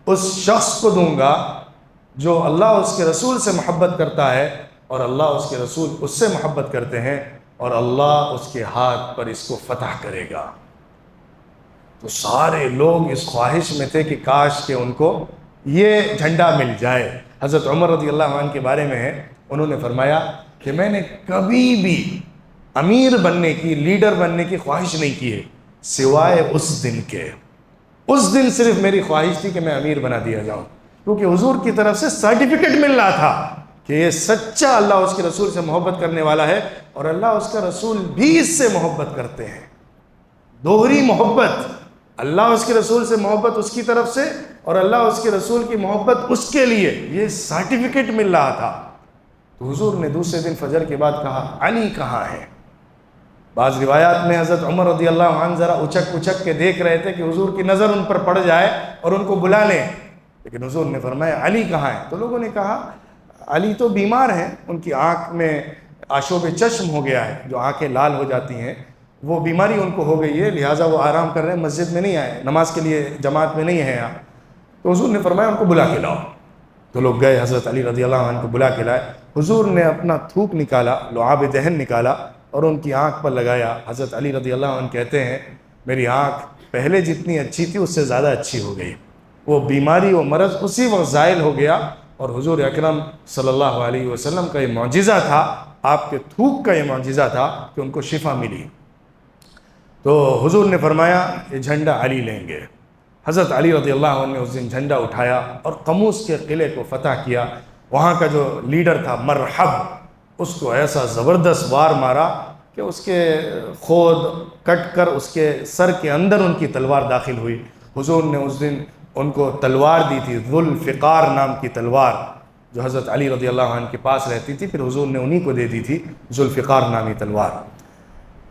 اس شخص کو دوں گا جو اللہ اور اس کے رسول سے محبت کرتا ہے اور اللہ اور اس کے رسول اس سے محبت کرتے ہیں، اور اللہ اس کے ہاتھ پر اس کو فتح کرے گا۔ تو سارے لوگ اس خواہش میں تھے کہ کاش کہ ان کو یہ جھنڈا مل جائے۔ حضرت عمر رضی اللہ عنہ کے بارے میں ہے، انہوں نے فرمایا کہ میں نے کبھی بھی امیر بننے کی، لیڈر بننے کی خواہش نہیں کی ہے سوائے اس دن کے۔ اس دن صرف میری خواہش تھی کہ میں امیر بنا دیا جاؤں، کیونکہ حضور کی طرف سے سرٹیفکیٹ مل رہا تھا کہ یہ سچا اللہ اس کے رسول سے محبت کرنے والا ہے، اور اللہ اس کا رسول بھی اس سے محبت کرتے ہیں۔ دوہری محبت، اللہ اس کے رسول سے محبت اس کی طرف سے اور اللہ اس کے رسول کی محبت اس کے لیے، یہ سرٹیفکیٹ مل رہا تھا۔ تو حضور نے دوسرے دن فجر کے بعد کہا علی کہاں ہے؟ بعض روایات میں حضرت عمر رضی اللہ عنہ ذرا اچک اچک کے دیکھ رہے تھے کہ حضور کی نظر ان پر پڑ جائے اور ان کو بلا لیں، لیکن حضور نے فرمایا علی کہاں ہے؟ تو لوگوں نے کہا علی تو بیمار ہیں، ان کی آنکھ میں آشوب چشم ہو گیا ہے، جو آنکھیں لال ہو جاتی ہیں، وہ بیماری ان کو ہو گئی ہے، لہٰذا وہ آرام کر رہے ہیں، مسجد میں نہیں آئے، نماز کے لیے جماعت میں نہیں ہیں یہاں۔ تو حضور نے فرمایا ان کو بلا کے لاؤ۔ تو لوگ گئے، حضرت علی رضی اللہ عنہ کو بلا کے لائے۔ حضور نے اپنا تھوک نکالا، لعاب دہن نکالا اور ان کی آنکھ پر لگایا۔ حضرت علی رضی اللہ عنہ کہتے ہیں میری آنکھ پہلے جتنی اچھی تھی اس سے زیادہ اچھی ہو گئی، وہ بیماری و مرض اسی وقت زائل ہو گیا، اور حضور اکرم صلی اللہ علیہ وسلم کا یہ معجزہ تھا، آپ کے تھوک کا یہ معجزہ تھا کہ ان کو شفا ملی۔ تو حضور نے فرمایا یہ جھنڈا علی لیں گے۔ حضرت علی رضی اللہ عنہ نے اس دن جھنڈا اٹھایا اور قموس کے قلعے کو فتح کیا، وہاں کا جو لیڈر تھا مرحب، اس کو ایسا زبردست وار مارا کہ اس کے خود کٹ کر اس کے سر کے اندر ان کی تلوار داخل ہوئی۔ حضور نے اس دن ان کو تلوار دی تھی، ذو الفقار نام کی تلوار، جو حضرت علی رضی اللہ عنہ کے پاس رہتی تھی، پھر حضور نے انہی کو دے دی تھی ذو الفقار نامی تلوار۔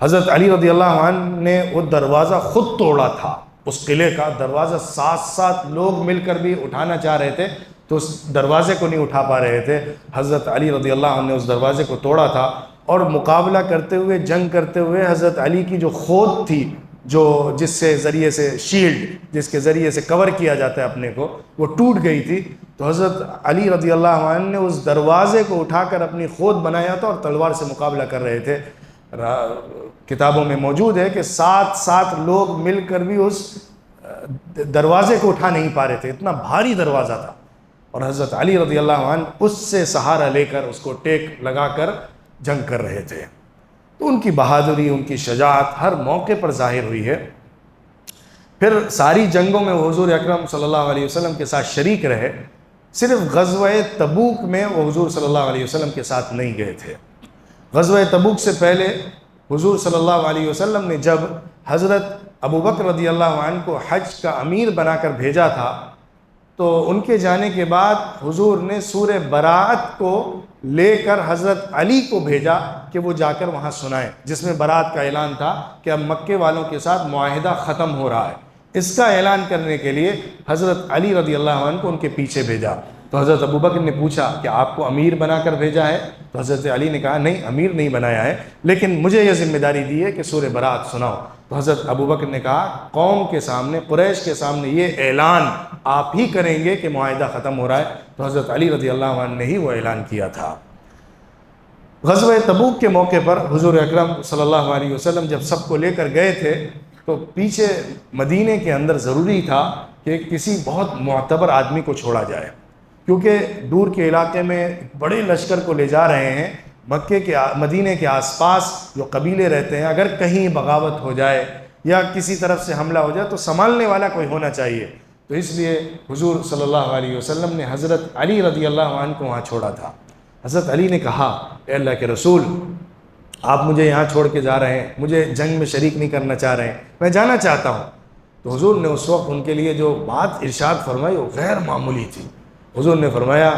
حضرت علی رضی اللہ عنہ نے وہ دروازہ خود توڑا تھا، اس قلعے کا دروازہ 7 لوگ مل کر بھی اٹھانا چاہ رہے تھے تو اس دروازے کو نہیں اٹھا پا رہے تھے۔ حضرت علی رضی اللہ عنہ نے اس دروازے کو توڑا تھا، اور مقابلہ کرتے ہوئے، جنگ کرتے ہوئے، حضرت علی کی جو خود تھی، جو جس سے ذریعے سے شیلڈ، جس کے ذریعے سے کور کیا جاتا ہے اپنے کو، وہ ٹوٹ گئی تھی۔ تو حضرت علی رضی اللہ عنہ نے اس دروازے کو اٹھا کر اپنی خود بنایا تھا اور تلوار سے مقابلہ کر رہے تھے۔ کتابوں میں موجود ہے کہ 7 لوگ مل کر بھی اس دروازے کو اٹھا نہیں پا رہے تھے، اتنا بھاری دروازہ تھا، اور حضرت علی رضی اللہ عنہ اس سے سہارا لے کر، اس کو ٹیک لگا کر جنگ کر رہے تھے۔ تو ان کی بہادری، ان کی شجاعت ہر موقع پر ظاہر ہوئی ہے۔ پھر ساری جنگوں میں وہ حضور اکرم صلی اللہ علیہ وسلم کے ساتھ شریک رہے، صرف غزوہ تبوک میں وہ حضور صلی اللہ علیہ وسلم کے ساتھ نہیں گئے تھے۔ غزوہ تبوک سے پہلے حضور صلی اللہ علیہ وسلم نے جب حضرت ابوبکر رضی اللہ عنہ کو حج کا امیر بنا کر بھیجا تھا، تو ان کے جانے کے بعد حضور نے سورہ براءت کو لے کر حضرت علی کو بھیجا کہ وہ جا کر وہاں سنائیں، جس میں براءت کا اعلان تھا کہ اب مکے والوں کے ساتھ معاہدہ ختم ہو رہا ہے۔ اس کا اعلان کرنے کے لیے حضرت علی رضی اللہ عنہ کو ان کے پیچھے بھیجا۔ تو حضرت ابوبکر نے پوچھا کہ آپ کو امیر بنا کر بھیجا ہے؟ تو حضرت علی نے کہا نہیں، امیر نہیں بنایا ہے، لیکن مجھے یہ ذمہ داری دی ہے کہ سورہ براءت سناؤ۔ تو حضرت ابوبکر نے کہا قوم کے سامنے، قریش کے سامنے یہ اعلان آپ ہی کریں گے کہ معاہدہ ختم ہو رہا ہے؟ تو حضرت علی رضی اللہ عنہ نے ہی وہ اعلان کیا تھا۔ غزوہ تبوک کے موقع پر حضور اکرم صلی اللہ علیہ وسلم جب سب کو لے کر گئے تھے، تو پیچھے مدینے کے اندر ضروری تھا کہ کسی بہت معتبر آدمی کو چھوڑا جائے، کیونکہ دور کے علاقے میں بڑے لشکر کو لے جا رہے ہیں۔ مکے کے، مدینے کے آس پاس جو قبیلے رہتے ہیں، اگر کہیں بغاوت ہو جائے یا کسی طرف سے حملہ ہو جائے تو سنبھالنے والا کوئی ہونا چاہیے۔ تو اس لیے حضور صلی اللہ علیہ وسلم نے حضرت علی رضی اللہ عنہ کو وہاں چھوڑا تھا۔ حضرت علی نے کہا اے اللہ کے رسول، آپ مجھے یہاں چھوڑ کے جا رہے ہیں، مجھے جنگ میں شریک نہیں کرنا چاہ رہے ہیں، میں جانا چاہتا ہوں۔ تو حضور نے اس وقت ان کے لیے جو بات ارشاد فرمائی وہ غیر معمولی تھی۔ حضور نے فرمایا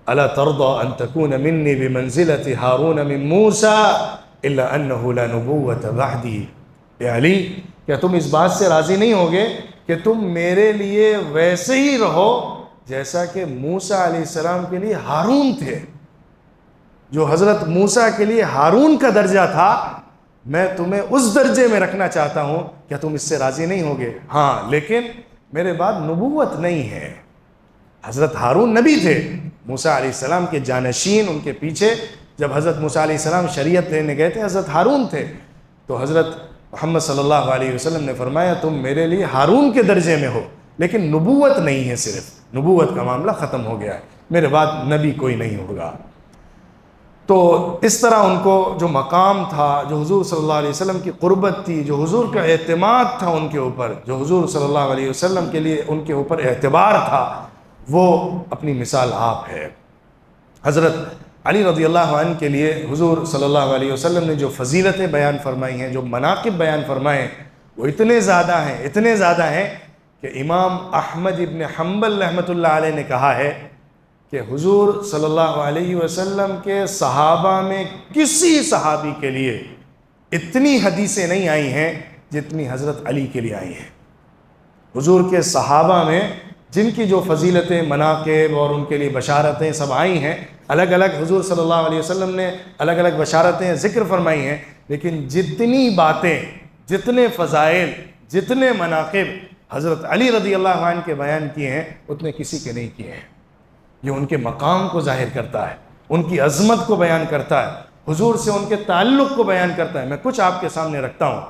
الا ترضى ان تكون مني بمنزلة هارون من موسى الا انه لا نبوة بعدي۔ اے علی، کیا تم اس بات سے راضی نہیں ہوگے کہ تم میرے لیے ویسے ہی رہو جیسا کہ موسیٰ علیہ السلام کے لیے ہارون تھے؟ جو حضرت موسیٰ کے لیے ہارون کا درجہ تھا، میں تمہیں اس درجے میں رکھنا چاہتا ہوں، کیا تم اس سے راضی نہیں ہوگے؟ ہاں، لیکن میرے بعد نبوت نہیں ہے۔ حضرت ہارون نبی تھے، موسیٰ علیہ السلام کے جانشین، ان کے پیچھے جب حضرت موسیٰ علیہ السلام شریعت لینے گئے تھے حضرت ہارون تھے۔ تو حضرت محمد صلی اللہ علیہ وسلم نے فرمایا تم میرے لیے ہارون کے درجے میں ہو، لیکن نبوت نہیں ہے، صرف نبوت کا معاملہ ختم ہو گیا ہے، میرے بعد نبی کوئی نہیں ہوگا۔ تو اس طرح ان کو جو مقام تھا، جو حضور صلی اللہ علیہ وسلم کی قربت تھی، جو حضور کا اعتماد تھا ان کے اوپر، جو حضور صلی اللہ علیہ وسلم کے لیے ان کے اوپر اعتبار تھا، وہ اپنی مثال آپ ہے۔ حضرت علی رضی اللہ عنہ کے لیے حضور صلی اللہ علیہ وسلم نے جو فضیلتیں بیان فرمائی ہیں، جو مناقب بیان فرمائے، وہ اتنے زیادہ ہیں کہ امام احمد ابن حنبل رحمۃ اللہ علیہ نے کہا ہے کہ حضور صلی اللہ علیہ وسلم کے صحابہ میں کسی صحابی کے لیے اتنی حدیثیں نہیں آئی ہیں جتنی حضرت علی کے لیے آئی ہیں۔ حضور کے صحابہ میں جن کی جو فضیلتیں، مناقب اور ان کے لیے بشارتیں سب آئی ہیں، الگ الگ حضور صلی اللہ علیہ وسلم نے الگ الگ بشارتیں ذکر فرمائی ہیں، لیکن جتنی باتیں، جتنے فضائل، جتنے مناقب حضرت علی رضی اللہ عنہ کے بیان کیے ہیں اتنے کسی کے نہیں کیے ہیں۔ یہ ان کے مقام کو ظاہر کرتا ہے، ان کی عظمت کو بیان کرتا ہے، حضور سے ان کے تعلق کو بیان کرتا ہے۔ میں کچھ آپ کے سامنے رکھتا ہوں۔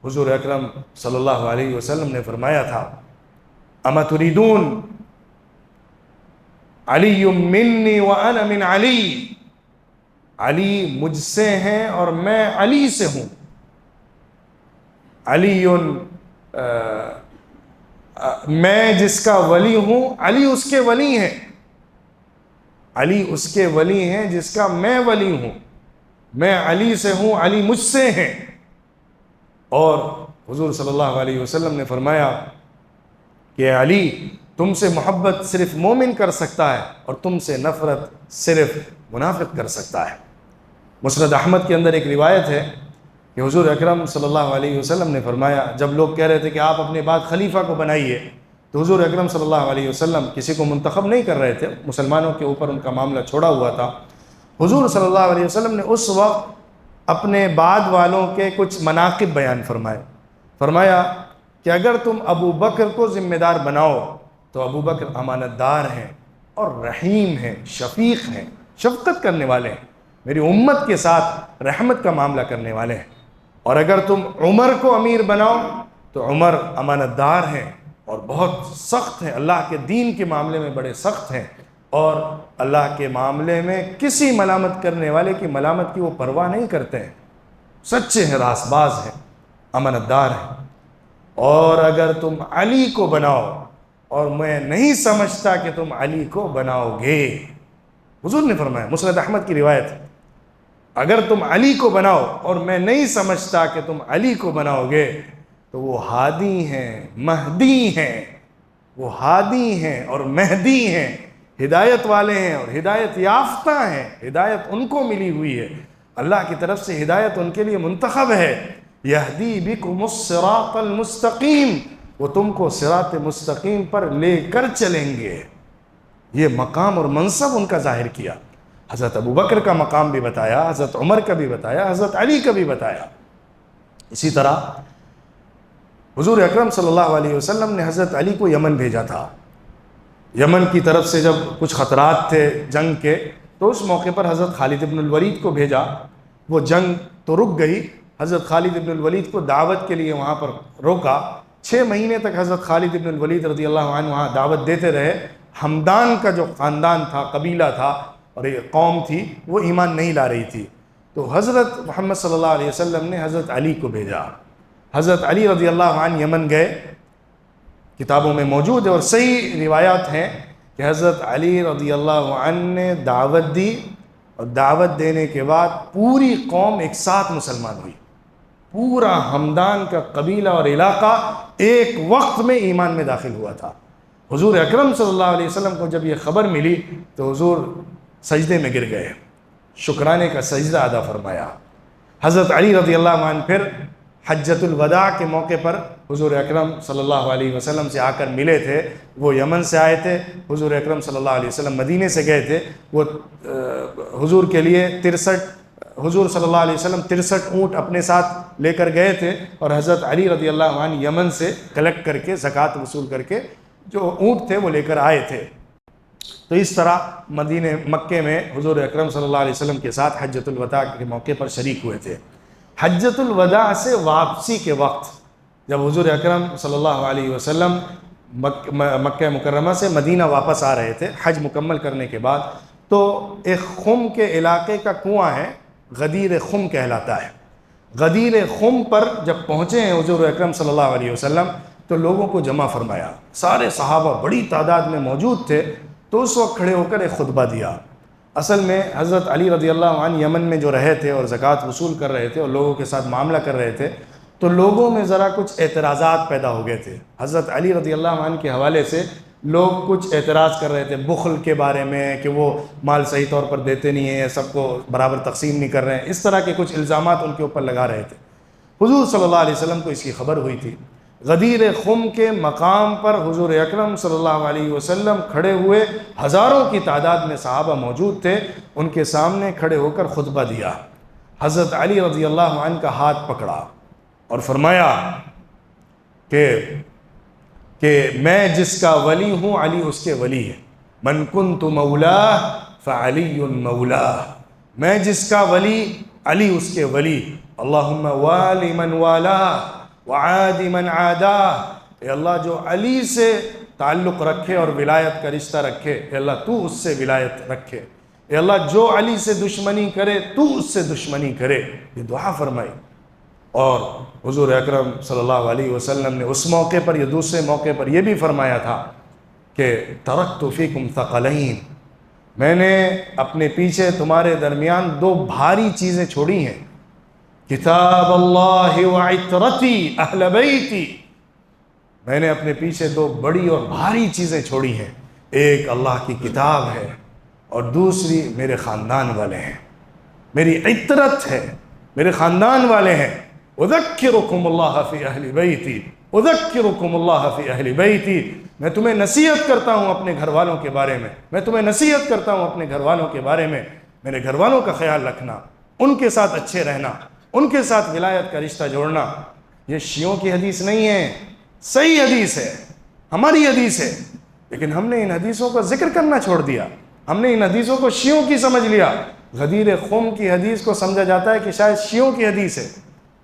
حضور اکرم صلی اللہ علیہ وسلم نے فرمایا تھا اما تريدون علی منی وانا من علی، علی مجھ سے ہیں اور میں علی سے ہوں۔ علی میں جس کا ولی ہوں، علی اس کے ولی ہیں۔ علی اس کے ولی ہیں جس کا میں ولی ہوں، میں علی سے ہوں، علی مجھ سے ہیں۔ اور حضور صلی اللہ علیہ وسلم نے فرمایا کہ علی تم سے محبت صرف مومن کر سکتا ہے اور تم سے نفرت صرف منافق کر سکتا ہے۔ مسند احمد کے اندر ایک روایت ہے کہ حضور اکرم صلی اللہ علیہ وسلم نے فرمایا، جب لوگ کہہ رہے تھے کہ آپ اپنے بعد خلیفہ کو بنائیے، تو حضور اکرم صلی اللہ علیہ وسلم کسی کو منتخب نہیں کر رہے تھے، مسلمانوں کے اوپر ان کا معاملہ چھوڑا ہوا تھا۔ حضور صلی اللہ علیہ وسلم نے اس وقت اپنے بعد والوں کے کچھ مناقب بیان فرمایا کہ اگر تم ابو بکر کو ذمہ دار بناؤ تو ابو بکر امانت دار ہیں اور رحیم ہیں، شفیق ہیں، شفقت کرنے والے ہیں، میری امت کے ساتھ رحمت کا معاملہ کرنے والے ہیں۔ اور اگر تم عمر کو امیر بناؤ تو عمر امانت دار ہیں اور بہت سخت ہیں، اللہ کے دین کے معاملے میں بڑے سخت ہیں، اور اللہ کے معاملے میں کسی ملامت کرنے والے کی ملامت کی وہ پرواہ نہیں کرتے ہیں، سچے ہیں، راست باز ہیں، امانت دار ہیں۔ اور اگر تم علی کو بناؤ اور میں نہیں سمجھتا کہ تم علی کو بناؤ گے، حضور نے فرمایا، مسند احمد کی روایت ہے، اگر تم علی کو بناؤ اور میں نہیں سمجھتا کہ تم علی کو بناؤ گے تو وہ ہادی ہیں، مہدی ہیں، وہ ہادی ہیں اور مہدی ہیں، ہدایت والے ہیں اور ہدایت یافتہ ہیں، ہدایت ان کو ملی ہوئی ہے، اللہ کی طرف سے ہدایت ان کے لیے منتخب ہے۔ یہدی بکم الصراط المستقیم، وہ تم کو صراط مستقیم پر لے کر چلیں گے۔ یہ مقام اور منصب ان کا ظاہر کیا، حضرت ابو بکر کا مقام بھی بتایا، حضرت عمر کا بھی بتایا، حضرت علی کا بھی بتایا۔ اسی طرح حضور اکرم صلی اللہ علیہ وسلم نے حضرت علی کو یمن بھیجا تھا۔ یمن کی طرف سے جب کچھ خطرات تھے جنگ کے، تو اس موقع پر حضرت خالد ابن الولید کو بھیجا۔ وہ جنگ تو رک گئی، حضرت خالد ابن الولید کو دعوت کے لیے وہاں پر روکا۔ 6 مہینے تک حضرت خالد ابن الولید رضی اللہ عنہ وہاں دعوت دیتے رہے۔ ہمدان کا جو خاندان تھا، قبیلہ تھا اور یہ قوم تھی، وہ ایمان نہیں لا رہی تھی، تو حضرت محمد صلی اللہ علیہ وسلم نے حضرت علی کو بھیجا۔ حضرت علی رضی اللہ عنہ یمن گئے، کتابوں میں موجود ہے اور صحیح روایات ہیں کہ حضرت علی رضی اللہ عنہ نے دعوت دی، اور دعوت دینے کے بعد پوری قوم ایک ساتھ مسلمان ہوئی، پورا ہمدان کا قبیلہ اور علاقہ ایک وقت میں ایمان میں داخل ہوا تھا۔ حضور اکرم صلی اللہ علیہ وسلم کو جب یہ خبر ملی تو حضور سجدے میں گر گئے، شکرانے کا سجدہ ادا فرمایا۔ حضرت علی رضی اللہ عنہ پھر حجۃ الوداع کے موقع پر حضور اکرم صلی اللہ علیہ وسلم سے آ کر ملے تھے۔ وہ یمن سے آئے تھے، حضور اکرم صلی اللہ علیہ وسلم مدینے سے گئے تھے۔ وہ حضور کے لیے 63 حضور صلی اللہ علیہ وسلم 63 اونٹ اپنے ساتھ لے کر گئے تھے، اور حضرت علی رضی اللہ عنہ یمن سے کلیکٹ کر کے زکوٰۃ وصول کر کے جو اونٹ تھے وہ لے کر آئے تھے۔ تو اس طرح مکے میں حضور اکرم صلی اللہ علیہ وسلم کے ساتھ حجۃ الوداع کے موقع پر شریک ہوئے تھے۔ حجۃ الوداع سے واپسی کے وقت جب حضور اکرم صلی اللہ علیہ وسلم مکہ مکرمہ سے مدینہ واپس آ رہے تھے حج مکمل کرنے کے بعد، تو ایک خم کے علاقے کا کنواں ہے، غدیر خم کہلاتا ہے۔ غدیر خم پر جب پہنچے ہیں حضور اکرم صلی اللہ علیہ وسلم تو لوگوں کو جمع فرمایا، سارے صحابہ بڑی تعداد میں موجود تھے، تو اس وقت کھڑے ہو کر ایک خطبہ دیا۔ اصل میں حضرت علی رضی اللہ عنہ یمن میں جو رہے تھے اور زکوٰۃ وصول کر رہے تھے اور لوگوں کے ساتھ معاملہ کر رہے تھے، تو لوگوں میں ذرا کچھ اعتراضات پیدا ہو گئے تھے۔ حضرت علی رضی اللہ عنہ کے حوالے سے لوگ کچھ اعتراض کر رہے تھے، بخل کے بارے میں کہ وہ مال صحیح طور پر دیتے نہیں ہیں، سب کو برابر تقسیم نہیں کر رہے ہیں، اس طرح کے کچھ الزامات ان کے اوپر لگا رہے تھے۔ حضور صلی اللہ علیہ وسلم کو اس کی خبر ہوئی تھی۔ غدیر خم کے مقام پر حضور اکرم صلی اللہ علیہ وسلم کھڑے ہوئے، ہزاروں کی تعداد میں صحابہ موجود تھے، ان کے سامنے کھڑے ہو کر خطبہ دیا۔ حضرت علی رضی اللہ عنہ کا ہاتھ پکڑا اور فرمایا کہ میں جس کا ولی ہوں علی اس کے ولی ہے، من کنت مولاہ فعلی مولاہ، میں جس کا ولی علی اس کے ولی، اللہم والی من والاہ وعادی من عاداہ، اے اللہ جو علی سے تعلق رکھے اور ولایت کا رشتہ رکھے، اے اللہ تو اس سے ولایت رکھے، اے اللہ جو علی سے دشمنی کرے تو اس سے دشمنی کرے، یہ دعا فرمائی۔ اور حضور اکرم صلی اللہ علیہ وسلم نے اس موقع پر یا دوسرے موقع پر یہ بھی فرمایا تھا کہ ترکت فیکم ثقلین، میں نے اپنے پیچھے تمہارے درمیان دو بھاری چیزیں چھوڑی ہیں، کتاب اللہ و عطرتی اہل بیتی، میں نے اپنے پیچھے دو بڑی اور بھاری چیزیں چھوڑی ہیں، ایک اللہ کی کتاب ہے اور دوسری میرے خاندان والے ہیں، میری عطرت ہے، میرے خاندان والے ہیں۔ اذکرکم اللہ فی اہل بیتی، اذکرکم اللہ فی اہل بیتی، میں تمہیں نصیحت کرتا ہوں اپنے گھر والوں کے بارے میں، میں تمہیں نصیحت کرتا ہوں اپنے گھر والوں کے بارے میں، میرے گھر والوں کا خیال رکھنا، ان کے ساتھ اچھے رہنا، ان کے ساتھ ولایت کا رشتہ جوڑنا۔ یہ شیعوں کی حدیث نہیں ہے، صحیح حدیث ہے، ہماری حدیث ہے، لیکن ہم نے ان حدیثوں کا ذکر کرنا چھوڑ دیا، ہم نے ان حدیثوں کو شیعوں کی سمجھ لیا۔ غدیر خم کی حدیث کو سمجھا جاتا ہے کہ شاید شیعوں کی حدیث ہے،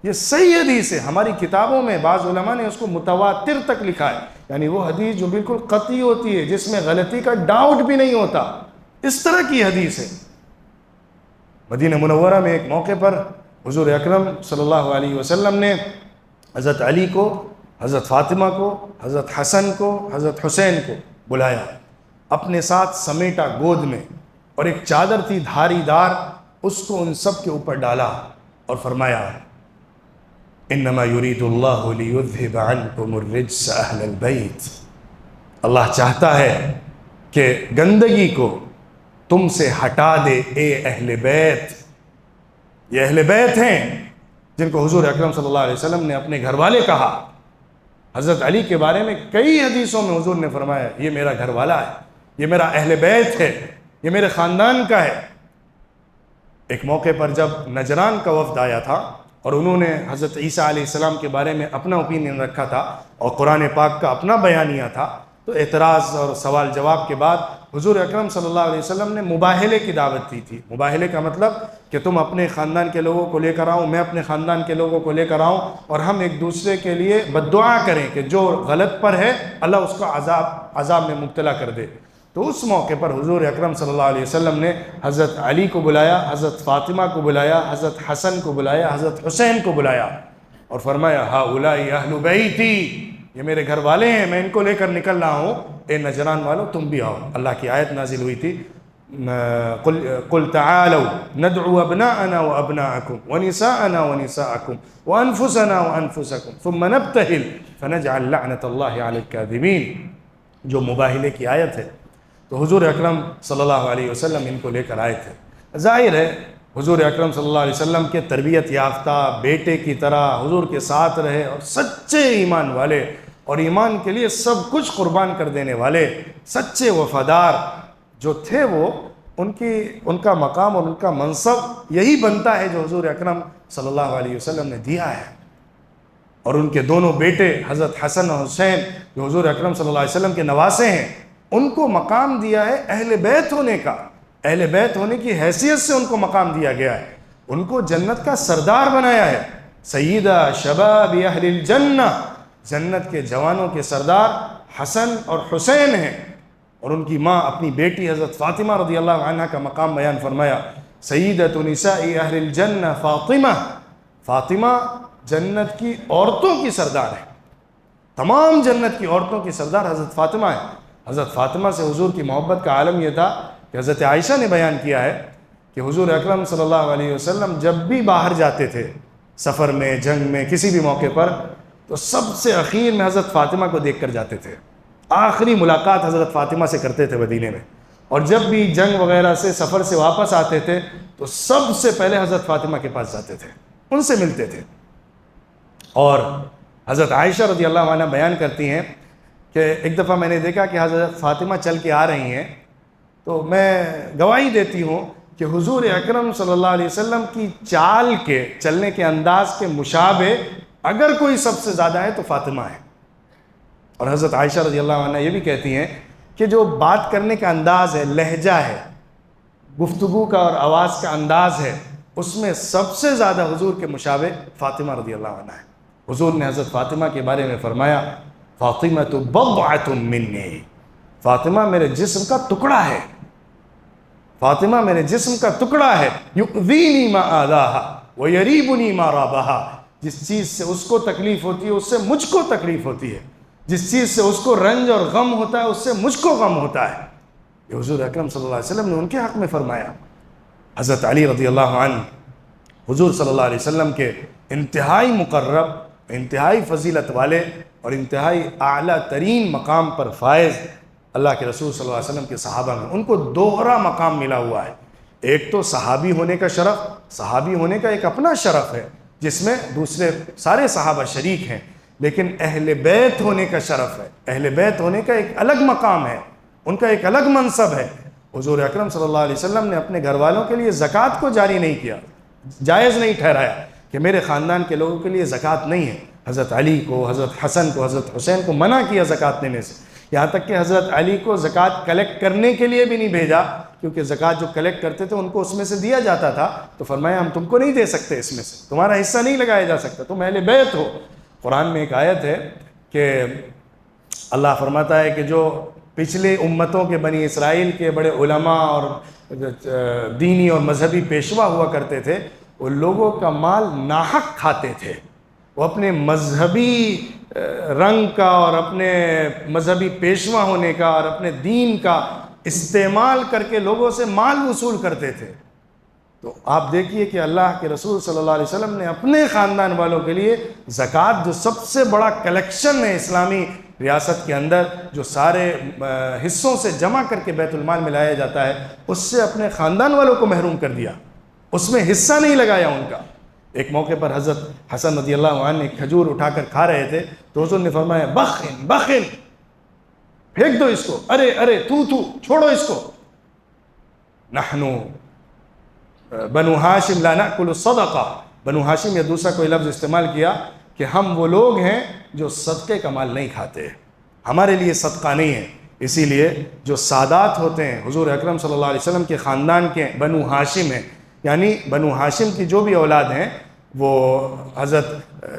یہ صحیح حدیث ہے، ہماری کتابوں میں بعض علماء نے اس کو متواتر تک لکھا ہے، یعنی وہ حدیث جو بالکل قطعی ہوتی ہے، جس میں غلطی کا ڈاؤٹ بھی نہیں ہوتا، اس طرح کی حدیث ہے۔ مدینہ منورہ میں ایک موقع پر حضور اکرم صلی اللہ علیہ وسلم نے حضرت علی کو، حضرت فاطمہ کو، حضرت حسن کو، حضرت حسین کو بلایا، اپنے ساتھ سمیٹا گود میں، اور ایک چادر تھی دھاری دار، اس کو ان سب کے اوپر ڈالا اور فرمایا انما یرید اللہ لیذھب عنکم الرجس اہل البیت، اللہ چاہتا ہے کہ گندگی کو تم سے ہٹا دے اے اہل بیت۔ یہ اہل بیت ہیں جن کو حضور اکرم صلی اللہ علیہ وسلم نے اپنے گھر والے کہا۔ حضرت علی کے بارے میں کئی حدیثوں میں حضور نے فرمایا یہ میرا گھر والا ہے، یہ میرا اہل بیت ہے، یہ میرے خاندان کا ہے۔ ایک موقع پر جب نجران کا وفد آیا تھا اور انہوں نے حضرت عیسیٰ علیہ السلام کے بارے میں اپنا اوپینین رکھا تھا اور قرآن پاک کا اپنا بیانیہ تھا، تو اعتراض اور سوال جواب کے بعد حضور اکرم صلی اللہ علیہ وسلم نے مباہلے کی دعوت دی تھی۔ مباہلے کا مطلب کہ تم اپنے خاندان کے لوگوں کو لے کر آؤ، میں اپنے خاندان کے لوگوں کو لے کر آؤں، اور ہم ایک دوسرے کے لیے بددعا کریں کہ جو غلط پر ہے اللہ اس کو عذاب میں مبتلا کر دے۔ تو اس موقع پر حضور اکرم صلی اللہ علیہ وسلم نے حضرت علی کو بلایا، حضرت فاطمہ کو بلایا، حضرت حسن کو بلایا، حضرت حسین کو بلایا، اور فرمایا ہؤلاء اہل بیتی، یہ میرے گھر والے ہیں، میں ان کو لے کر نکل رہا ہوں، اے نجران والوں تم بھی آؤ۔ اللہ کی آیت نازل ہوئی تھی قل تعالوا ندعو ابناءنا وابناءکم ونساءنا ونساءکم وانفسنا وانفسکم ثم نبتہل فنجعل لعنت اللہ علی الکاذبین، جو مباہلے کی آیت ہے۔ تو حضور اکرم صلی اللہ علیہ وسلم ان کو لے کر آئے تھے۔ ظاہر ہے حضور اکرم صلی اللہ علیہ وسلم کے تربیت یافتہ بیٹے کی طرح حضور کے ساتھ رہے، اور سچے ایمان والے اور ایمان کے لیے سب کچھ قربان کر دینے والے سچے وفادار جو تھے، وہ ان کا مقام اور ان کا منصب یہی بنتا ہے جو حضور اکرم صلی اللہ علیہ وسلم نے دیا ہے۔ اور ان کے دونوں بیٹے حضرت حسن اور حسین جو حضور اکرم صلی اللہ علیہ وسلم کے نواسے ہیں، ان کو مقام دیا ہے اہل بیت ہونے کا، اہل بیت ہونے کی حیثیت سے ان کو مقام دیا گیا ہے، ان کو جنت کا سردار بنایا ہے۔ سیدہ شباب اہل الجنہ، جنت کے جوانوں کے سردار حسن اور حسین ہیں۔ اور ان کی ماں اپنی بیٹی حضرت فاطمہ رضی اللہ عنہ کا مقام بیان فرمایا، سیدۃ نساء اہل الجنہ فاطمہ، فاطمہ جنت کی عورتوں کی سردار ہے، تمام جنت کی عورتوں کی سردار حضرت فاطمہ ہے۔ حضرت فاطمہ سے حضور کی محبت کا عالم یہ تھا کہ حضرت عائشہ نے بیان کیا ہے کہ حضور اکرم صلی اللہ علیہ وسلم جب بھی باہر جاتے تھے، سفر میں، جنگ میں، کسی بھی موقع پر، تو سب سے اخیر میں حضرت فاطمہ کو دیکھ کر جاتے تھے، آخری ملاقات حضرت فاطمہ سے کرتے تھے مدینے میں، اور جب بھی جنگ وغیرہ سے سفر سے واپس آتے تھے تو سب سے پہلے حضرت فاطمہ کے پاس جاتے تھے، ان سے ملتے تھے۔ اور حضرت عائشہ رضی اللہ عنہ بیان کرتی ہیں کہ ایک دفعہ میں نے دیکھا کہ حضرت فاطمہ چل کے آ رہی ہیں، تو میں گواہی دیتی ہوں کہ حضور اکرم صلی اللہ علیہ وسلم کی چال کے، چلنے کے انداز کے مشابہ اگر کوئی سب سے زیادہ ہے تو فاطمہ ہے۔ اور حضرت عائشہ رضی اللہ عنہ یہ بھی کہتی ہیں کہ جو بات کرنے کا انداز ہے، لہجہ ہے، گفتگو کا اور آواز کا انداز ہے، اس میں سب سے زیادہ حضور کے مشابہ فاطمہ رضی اللہ عنہ ہے۔ حضور نے حضرت فاطمہ کے بارے میں فرمایا فاطمہ تو بضعۃ منی، فاطمہ میرے جسم کا ٹکڑا ہے، فاطمہ میرے جسم کا ٹکڑا ہے، یؤذینی ما آذاہا ویریبنی ما رابہا، جس چیز سے اس کو تکلیف ہوتی ہے اس سے مجھ کو تکلیف ہوتی ہے، جس چیز سے اس کو رنج اور غم ہوتا ہے اس سے مجھ کو غم ہوتا ہے۔ یہ حضور اکرم صلی اللہ علیہ وسلم نے ان کے حق میں فرمایا۔ حضرت علی رضی اللہ عنہ حضور صلی اللہ علیہ وسلم کے انتہائی مقرب، انتہائی فضیلت والے اور انتہائی اعلیٰ ترین مقام پر فائز اللہ کے رسول صلی اللہ علیہ وسلم کے صحابہ میں ان کو دوہرا مقام ملا ہوا ہے۔ ایک تو صحابی ہونے کا شرف، صحابی ہونے کا ایک اپنا شرف ہے جس میں دوسرے سارے صحابہ شریک ہیں، لیکن اہل بیت ہونے کا شرف ہے، اہل بیت ہونے کا ایک الگ مقام ہے، ان کا ایک الگ منصب ہے۔ حضور اکرم صلی اللہ علیہ وسلم نے اپنے گھر والوں کے لیے زکوٰۃ کو جاری نہیں کیا، جائز نہیں ٹھہرایا کہ میرے خاندان کے لوگوں کے لیے زکوٰۃ نہیں ہے۔ حضرت علی کو، حضرت حسن کو، حضرت حسین کو منع کیا زکوٰۃ دینے سے، یہاں تک کہ حضرت علی کو زکوٰۃ کلیکٹ کرنے کے لیے بھی نہیں بھیجا، کیونکہ زکوٰۃ جو کلیکٹ کرتے تھے ان کو اس میں سے دیا جاتا تھا، تو فرمایا ہم تم کو نہیں دے سکتے، اس میں سے تمہارا حصہ نہیں لگایا جا سکتا، تم اہل بیت ہو۔ قرآن میں ایک آیت ہے کہ اللہ فرماتا ہے کہ جو پچھلے امتوں کے بنی اسرائیل کے بڑے علماء اور دینی اور مذہبی پیشوا ہوا کرتے تھے، وہ لوگوں کا مال ناحق کھاتے تھے، وہ اپنے مذہبی رنگ کا اور اپنے مذہبی پیشوا ہونے کا اور اپنے دین کا استعمال کر کے لوگوں سے مال وصول کرتے تھے۔ تو آپ دیکھیے کہ اللہ کے رسول صلی اللہ علیہ وسلم نے اپنے خاندان والوں کے لیے زکوٰۃ، جو سب سے بڑا کلیکشن ہے اسلامی ریاست کے اندر، جو سارے حصوں سے جمع کر کے بیت المال میں لایا جاتا ہے، اس سے اپنے خاندان والوں کو محروم کر دیا، اس میں حصہ نہیں لگایا ان کا۔ ایک موقع پر حضرت حسن رضی اللہ عنہ ایک کھجور اٹھا کر کھا رہے تھے تو حضور نے فرمایا بخن بخن، پھینک دو اس کو، ارے ارے تو چھوڑو اس کو۔ نحنو بنو ہاشم لا ناکل الصدقہ، بنو ہاشم یا دوسرا کوئی لفظ استعمال کیا کہ ہم وہ لوگ ہیں جو صدقے کا مال نہیں کھاتے، ہمارے لیے صدقہ نہیں ہے۔ اسی لیے جو سادات ہوتے ہیں حضور اکرم صلی اللہ علیہ وسلم کے خاندان کے بنو ہاشم ہیں، یعنی بنو ہاشم کی جو بھی اولاد ہیں، وہ حضرت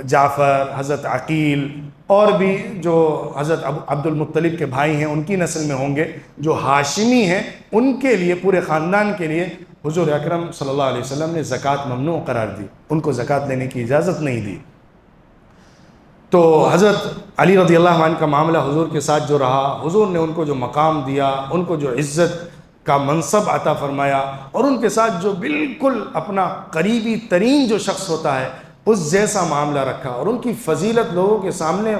جعفر، حضرت عقیل اور بھی جو حضرت عبد المطلب کے بھائی ہیں ان کی نسل میں ہوں گے، جو ہاشمی ہیں، ان کے لیے، پورے خاندان کے لیے حضور اکرم صلی اللہ علیہ وسلم نے زکوٰۃ ممنوع قرار دی، ان کو زکوٰۃ لینے کی اجازت نہیں دی۔ تو حضرت علی رضی اللہ عنہ کا معاملہ حضور کے ساتھ جو رہا، حضور نے ان کو جو مقام دیا، ان کو جو عزت کا منصب عطا فرمایا، اور ان کے ساتھ جو بالکل اپنا قریبی ترین جو شخص ہوتا ہے اس جیسا معاملہ رکھا، اور ان کی فضیلت لوگوں کے سامنے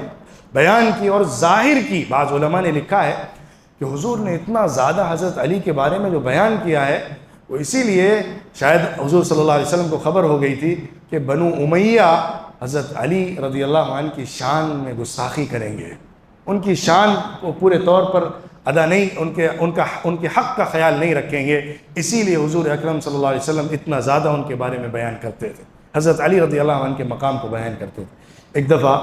بیان کی اور ظاہر کی۔ بعض علماء نے لکھا ہے کہ حضور نے اتنا زیادہ حضرت علی کے بارے میں جو بیان کیا ہے، وہ اسی لیے شاید حضور صلی اللہ علیہ وسلم کو خبر ہو گئی تھی کہ بنو امیہ حضرت علی رضی اللہ عنہ کی شان میں گستاخی کریں گے، ان کی شان کو پورے طور پر ادا نہیں، ان کے حق کا خیال نہیں رکھیں گے، اسی لیے حضور اکرم صلی اللہ علیہ وسلم اتنا زیادہ ان کے بارے میں بیان کرتے تھے، حضرت علی رضی اللہ عنہ کے مقام کو بیان کرتے تھے۔ ایک دفعہ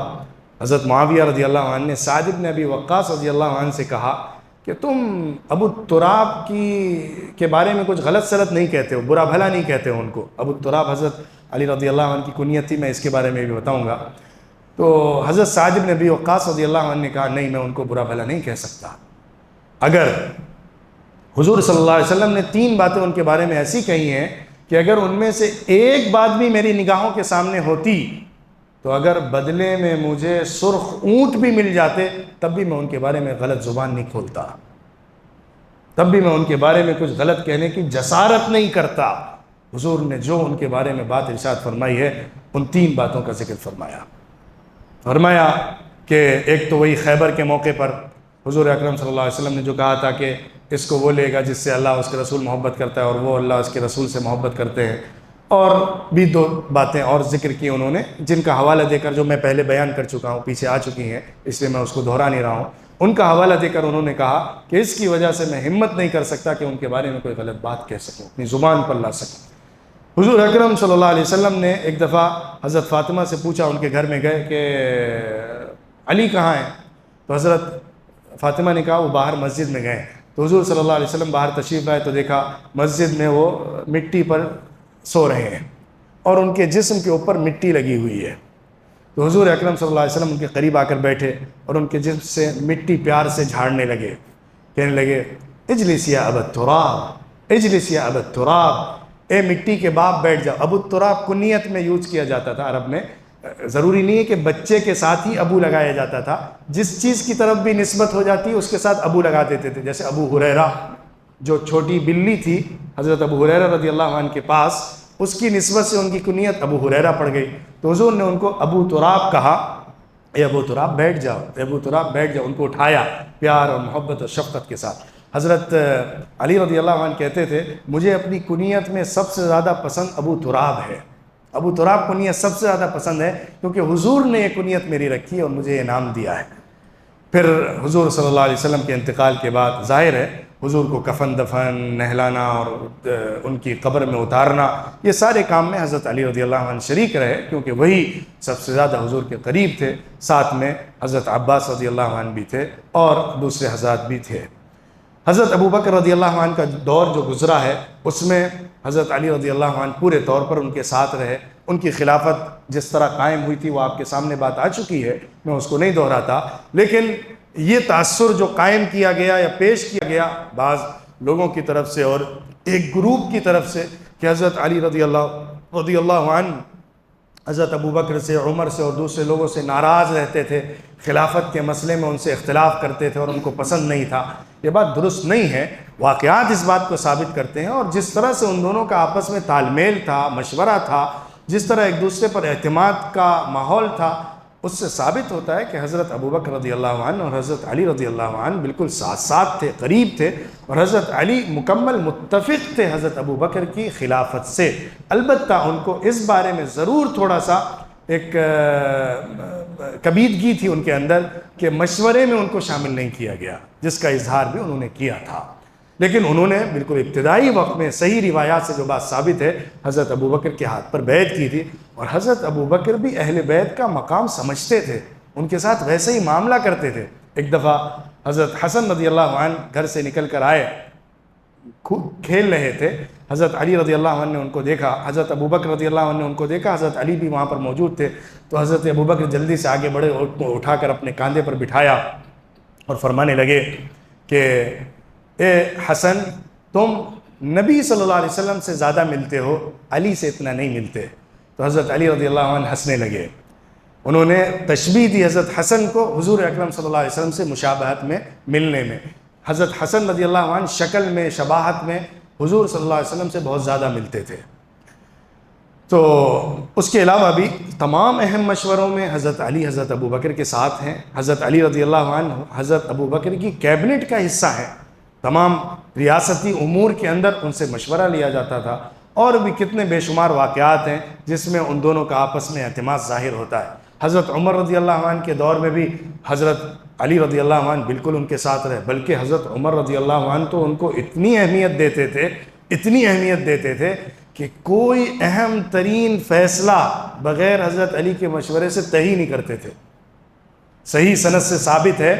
حضرت معاویہ رضی اللہ عنہ نے سعد بن ابی وقاص رضی اللہ عنہ سے کہا کہ تم ابو التراب کے بارے میں کچھ غلط سلط نہیں کہتے ہو، برا بھلا نہیں کہتے ہو ان کو۔ ابو التراب حضرت علی رضی اللہ عنہ کی کنیت تھی، میں اس کے بارے میں بھی بتاؤں گا۔ تو حضرت سعد بن ابی وقاص رضی اللہ عنہ نے کہا نہیں، میں ان کو برا بھلا نہیں کہہ سکتا۔ اگر حضور صلی اللہ علیہ وسلم نے 3 باتیں ان کے بارے میں ایسی کہی ہیں کہ اگر ان میں سے ایک بات بھی میری نگاہوں کے سامنے ہوتی تو اگر بدلے میں مجھے سرخ اونٹ بھی مل جاتے تب بھی میں ان کے بارے میں غلط زبان نہیں کھولتا، تب بھی میں ان کے بارے میں کچھ غلط کہنے کی جسارت نہیں کرتا۔ حضور نے جو ان کے بارے میں بات ارشاد فرمائی ہے، ان 3 باتوں کا ذکر فرمایا کہ ایک تو وہی خیبر کے موقع پر حضور اکرم صلی اللہ علیہ وسلم نے جو کہا تھا کہ اس کو وہ لے گا جس سے اللہ اس کے رسول محبت کرتا ہے اور وہ اللہ اس کے رسول سے محبت کرتے ہیں، اور بھی 2 باتیں اور ذکر کی انہوں نے، جن کا حوالہ دے کر، جو میں پہلے بیان کر چکا ہوں، پیچھے آ چکی ہیں، اس لیے میں اس کو دہرا نہیں رہا ہوں۔ ان کا حوالہ دے کر انہوں نے کہا کہ اس کی وجہ سے میں ہمت نہیں کر سکتا کہ ان کے بارے میں کوئی غلط بات کہہ سکوں، اپنی زبان پر لا سکوں۔ حضور اکرم صلی اللہ علیہ وسلم نے ایک دفعہ حضرت فاطمہ سے پوچھا، ان کے گھر میں گئے کہ علی کہاں ہیں؟ تو حضرت فاطمہ نے کہا وہ باہر مسجد میں گئے۔ تو حضور صلی اللہ علیہ وسلم باہر تشریف لائے تو دیکھا مسجد میں وہ مٹی پر سو رہے ہیں اور ان کے جسم کے اوپر مٹی لگی ہوئی ہے۔ تو حضور اکرم صلی اللہ علیہ وسلم ان کے قریب آ کر بیٹھے اور ان کے جسم سے مٹی پیار سے جھاڑنے لگے، کہنے لگے اجلس یا ابا التراب، اجلس یا ابا التراب، اے مٹی کے باپ بیٹھ جاؤ۔ ابو التراب کنیت میں یوز کیا جاتا تھا عرب میں، ضروری نہیں ہے کہ بچے کے ساتھ ہی ابو لگایا جاتا تھا، جس چیز کی طرف بھی نسبت ہو جاتی ہے اس کے ساتھ ابو لگا دیتے تھے، جیسے ابو ہریرہ جو چھوٹی بلی تھی حضرت ابو ہریرہ رضی اللہ عنہ کے پاس، اس کی نسبت سے ان کی کنیت ابو ہریرہ پڑ گئی، تو حضور نے ان کو ابو تراب کہا، اے ابو تراب بیٹھ جاؤ، اے ابو تراب بیٹھ جاؤ، ان کو اٹھایا پیار اور محبت اور شفقت کے ساتھ۔ حضرت علی رضی اللہ عنہ کہتے تھے مجھے اپنی کنیت میں سب سے زیادہ پسند ابو تراب ہے، ابو تراب کنیت سب سے زیادہ پسند ہے، کیونکہ حضور نے یہ کنیت میری رکھی ہے اور مجھے یہ نام دیا ہے۔ پھر حضور صلی اللہ علیہ وسلم کے انتقال کے بعد ظاہر ہے حضور کو کفن دفن، نہلانا اور ان کی قبر میں اتارنا، یہ سارے کام میں حضرت علی رضی اللہ عنہ شریک رہے، کیونکہ وہی سب سے زیادہ حضور کے قریب تھے، ساتھ میں حضرت عباس رضی اللہ عنہ بھی تھے اور دوسرے حضرات بھی تھے۔ حضرت ابو بکر رضی اللہ عنہ کا دور جو گزرا ہے اس میں حضرت علی رضی اللہ عنہ پورے طور پر ان کے ساتھ رہے، ان کی خلافت جس طرح قائم ہوئی تھی وہ آپ کے سامنے بات آ چکی ہے، میں اس کو نہیں دہراتا، لیکن یہ تاثر جو قائم کیا گیا یا پیش کیا گیا بعض لوگوں کی طرف سے اور ایک گروپ کی طرف سے کہ حضرت علی رضی اللہ عنہ حضرت ابو بکر سے، عمر سے اور دوسرے لوگوں سے ناراض رہتے تھے، خلافت کے مسئلے میں ان سے اختلاف کرتے تھے اور ان کو پسند نہیں تھا، یہ بات درست نہیں ہے۔ واقعات اس بات کو ثابت کرتے ہیں، اور جس طرح سے ان دونوں کا آپس میں تال میل تھا، مشورہ تھا، جس طرح ایک دوسرے پر اعتماد کا ماحول تھا، اس سے ثابت ہوتا ہے کہ حضرت ابو بکر رضی اللہ عنہ اور حضرت علی رضی اللہ عنہ بالکل ساتھ ساتھ تھے، قریب تھے، اور حضرت علی مکمل متفق تھے حضرت ابو بکر کی خلافت سے۔ البتہ ان کو اس بارے میں ضرور تھوڑا سا ایک کبیدگی تھی ان کے اندر کہ مشورے میں ان کو شامل نہیں کیا گیا، جس کا اظہار بھی انہوں نے کیا تھا، لیکن انہوں نے بالکل ابتدائی وقت میں صحیح روایات سے جو بات ثابت ہے حضرت ابو بکر کے ہاتھ پر بیعت کی تھی، اور حضرت ابو بکر بھی اہل بیت کا مقام سمجھتے تھے، ان کے ساتھ ویسے ہی معاملہ کرتے تھے۔ ایک دفعہ حضرت حسن رضی اللہ عنہ گھر سے نکل کر آئے، کھیل رہے تھے، حضرت علی رضی اللہ عنہ نے ان کو دیکھا، حضرت ابو بکر رضی اللہ عنہ نے ان کو دیکھا، حضرت علی بھی وہاں پر موجود تھے، تو حضرت ابو بکر جلدی سے آگے بڑھے اور اٹھا کر اپنے کاندھے پر بٹھایا اور فرمانے لگے کہ اے حسن، تم نبی صلی اللہ علیہ وسلم سے زیادہ ملتے ہو، علی سے اتنا نہیں ملتے۔ تو حضرت علی رضی اللہ عنہ ہنسنے لگے، انہوں نے تشبیہ دی حضرت حسن کو حضور اکرم صلی اللہ علیہ وسلم سے مشابہت میں، ملنے میں۔ حضرت حسن رضی اللہ عنہ شکل میں، شباہت میں حضور صلی اللہ علیہ وسلم سے بہت زیادہ ملتے تھے۔ تو اس کے علاوہ بھی تمام اہم مشوروں میں حضرت علی حضرت ابو بکر کے ساتھ ہیں۔ حضرت علی رضی اللہ عنہ حضرت ابو بکر کی کیبنٹ کا حصہ ہیں، تمام ریاستی امور کے اندر ان سے مشورہ لیا جاتا تھا، اور بھی کتنے بے شمار واقعات ہیں جس میں ان دونوں کا آپس میں اعتماد ظاہر ہوتا ہے۔ حضرت عمر رضی اللہ عنہ کے دور میں بھی حضرت علی رضی اللہ عنہ بالکل ان کے ساتھ رہے، بلکہ حضرت عمر رضی اللہ عنہ تو ان کو اتنی اہمیت دیتے تھے کہ کوئی اہم ترین فیصلہ بغیر حضرت علی کے مشورے سے طے نہیں کرتے تھے۔ صحیح سند سے ثابت ہے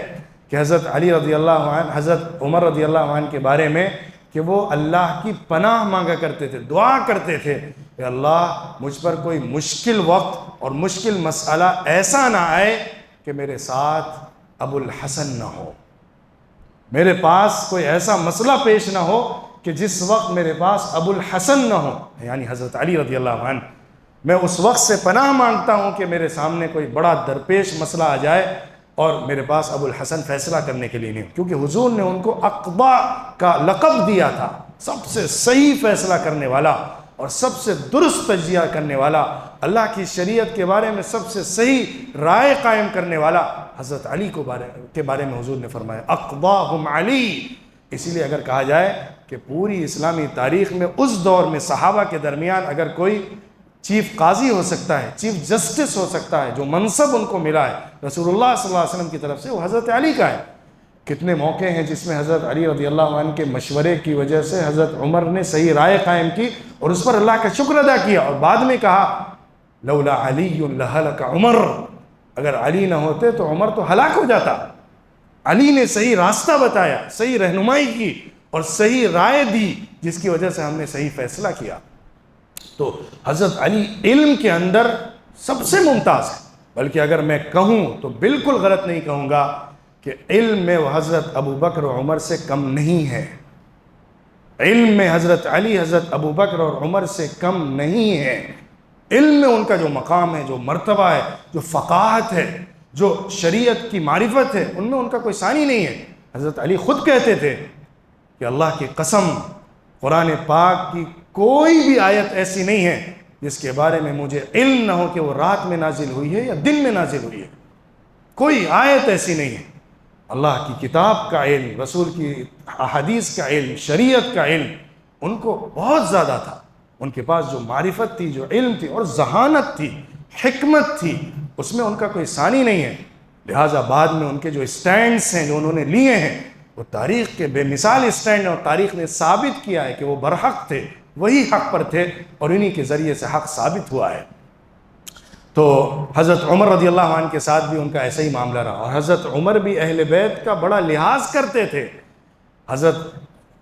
کہ حضرت علی رضی اللہ عنہ حضرت عمر رضی اللہ عنہ کے بارے میں کہ وہ اللہ کی پناہ مانگا کرتے تھے، دعا کرتے تھے کہ اللہ مجھ پر کوئی مشکل وقت اور مشکل مسئلہ ایسا نہ آئے کہ میرے ساتھ ابو الحسن نہ ہو، میرے پاس کوئی ایسا مسئلہ پیش نہ ہو کہ جس وقت میرے پاس ابو الحسن نہ ہو، یعنی حضرت علی رضی اللہ عنہ۔ میں اس وقت سے پناہ مانگتا ہوں کہ میرے سامنے کوئی بڑا درپیش مسئلہ آ جائے اور میرے پاس ابو الحسن فیصلہ کرنے کے لیے نہیں، کیونکہ حضور نے ان کو اقضاء کا لقب دیا تھا، سب سے صحیح فیصلہ کرنے والا اور سب سے درست تجزیہ کرنے والا، اللہ کی شریعت کے بارے میں سب سے صحیح رائے قائم کرنے والا حضرت علی کے بارے میں حضور نے فرمایا اقضاہم علی۔ اسی لیے اگر کہا جائے کہ پوری اسلامی تاریخ میں اس دور میں صحابہ کے درمیان اگر کوئی چیف قاضی ہو سکتا ہے، چیف جسٹس ہو سکتا ہے، جو منصب ان کو ملا ہے رسول اللہ صلی اللہ علیہ وسلم کی طرف سے، وہ حضرت علی کا ہے۔ کتنے موقع ہیں جس میں حضرت علی رضی اللہ عنہ کے مشورے کی وجہ سے حضرت عمر نے صحیح رائے قائم کی اور اس پر اللہ کا شکر ادا کیا، اور بعد میں کہا لولا علی لہلک عمر، اگر علی نہ ہوتے تو عمر تو ہلاک ہو جاتا۔ علی نے صحیح راستہ بتایا، صحیح رہنمائی کی اور صحیح رائے دی، جس کی وجہ سے ہم نے صحیح فیصلہ کیا۔ تو حضرت علی علم کے اندر سب سے ممتاز ہے، بلکہ اگر میں کہوں تو بالکل غلط نہیں کہوں گا کہ علم میں وہ حضرت ابو بکر و عمر سے کم نہیں ہے، علم میں حضرت علی حضرت ابو بکر اور عمر سے کم نہیں ہے۔ علم میں ان کا جو مقام ہے، جو مرتبہ ہے، جو فقاہت ہے، جو شریعت کی معرفت ہے، ان میں ان کا کوئی ثانی نہیں ہے۔ حضرت علی خود کہتے تھے کہ اللہ کی قسم قرآن پاک کی کوئی بھی آیت ایسی نہیں ہے جس کے بارے میں مجھے علم نہ ہو کہ وہ رات میں نازل ہوئی ہے یا دن میں نازل ہوئی ہے. کوئی آیت ایسی نہیں ہے. اللہ کی کتاب کا علم، رسول کی احادیث کا علم، شریعت کا علم ان کو بہت زیادہ تھا. ان کے پاس جو معرفت تھی، جو علم تھی، اور ذہانت تھی، حکمت تھی، اس میں ان کا کوئی ثانی نہیں ہے. لہٰذا بعد میں ان کے جو اسٹینڈز ہیں جو انہوں نے لیے ہیں وہ تاریخ کے بے مثال اسٹینڈ ہیں، اور تاریخ نے ثابت کیا ہے کہ وہ برحق تھے، وہی حق پر تھے، اور انہی کے ذریعے سے حق ثابت ہوا ہے. تو حضرت عمر رضی اللہ عنہ کے ساتھ بھی ان کا ایسا ہی معاملہ رہا، اور حضرت عمر بھی اہل بیت کا بڑا لحاظ کرتے تھے. حضرت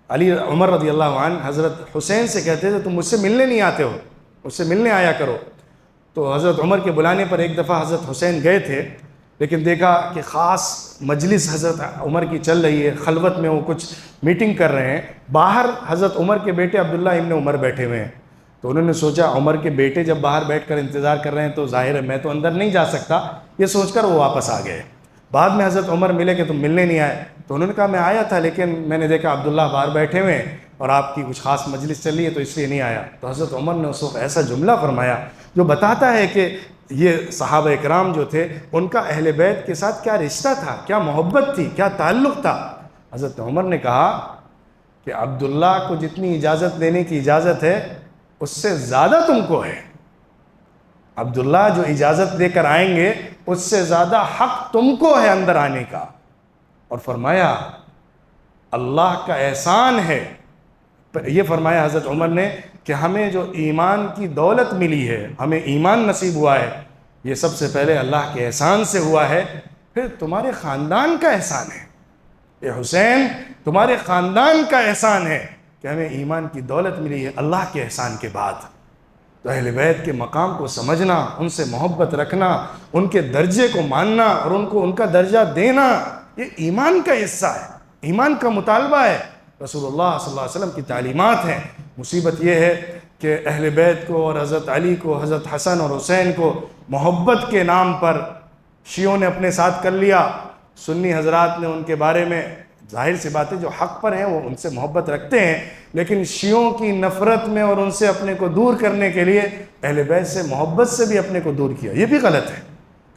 عمر رضی اللہ عنہ حضرت حسین سے کہتے تھے تم مجھ سے ملنے نہیں آتے ہو، مجھ سے ملنے آیا کرو. تو حضرت عمر کے بلانے پر ایک دفعہ حضرت حسین گئے تھے، لیکن دیکھا کہ خاص مجلس حضرت عمر کی چل رہی ہے، خلوت میں وہ کچھ میٹنگ کر رہے ہیں. باہر حضرت عمر کے بیٹے عبداللہ ابن عمر بیٹھے ہوئے ہیں. تو انہوں نے سوچا عمر کے بیٹے جب باہر بیٹھ کر انتظار کر رہے ہیں تو ظاہر ہے میں تو اندر نہیں جا سکتا، یہ سوچ کر وہ واپس آ گئے. بعد میں حضرت عمر ملے کہ تم ملنے نہیں آئے. تو انہوں نے کہا میں آیا تھا لیکن میں نے دیکھا عبداللہ باہر بیٹھے ہوئے ہیں اور آپ کی کچھ خاص مجلس چل رہی ہے تو اس لیے نہیں آیا. تو حضرت عمر نے اس وقت ایسا جملہ فرمایا جو بتاتا ہے کہ یہ صحابہ اکرام جو تھے ان کا اہل بیت کے ساتھ کیا رشتہ تھا، کیا محبت تھی، کیا تعلق تھا. حضرت عمر نے کہا کہ عبداللہ کو جتنی اجازت دینے کی اجازت ہے اس سے زیادہ تم کو ہے. عبداللہ جو اجازت لے کر آئیں گے اس سے زیادہ حق تم کو ہے اندر آنے کا. اور فرمایا اللہ کا احسان ہے، یہ فرمایا حضرت عمر نے کہ ہمیں جو ایمان کی دولت ملی ہے، ہمیں ایمان نصیب ہوا ہے، یہ سب سے پہلے اللہ کے احسان سے ہوا ہے، پھر تمہارے خاندان کا احسان ہے. اے حسین تمہارے خاندان کا احسان ہے کہ ہمیں ایمان کی دولت ملی ہے اللہ کے احسان کے بعد. تو اہل بیت کے مقام کو سمجھنا، ان سے محبت رکھنا، ان کے درجے کو ماننا اور ان کو ان کا درجہ دینا، یہ ایمان کا حصہ ہے، ایمان کا مطالبہ ہے، رسول اللہ صلی اللہ علیہ وسلم کی تعلیمات ہیں. مصیبت یہ ہے کہ اہل بیت کو اور حضرت علی کو، حضرت حسن اور حسین کو محبت کے نام پر شیعوں نے اپنے ساتھ کر لیا. سنی حضرات نے ان کے بارے میں، ظاہر سی بات ہے جو حق پر ہیں وہ ان سے محبت رکھتے ہیں، لیکن شیعوں کی نفرت میں اور ان سے اپنے کو دور کرنے کے لیے اہل بیت سے محبت سے بھی اپنے کو دور کیا. یہ بھی غلط ہے.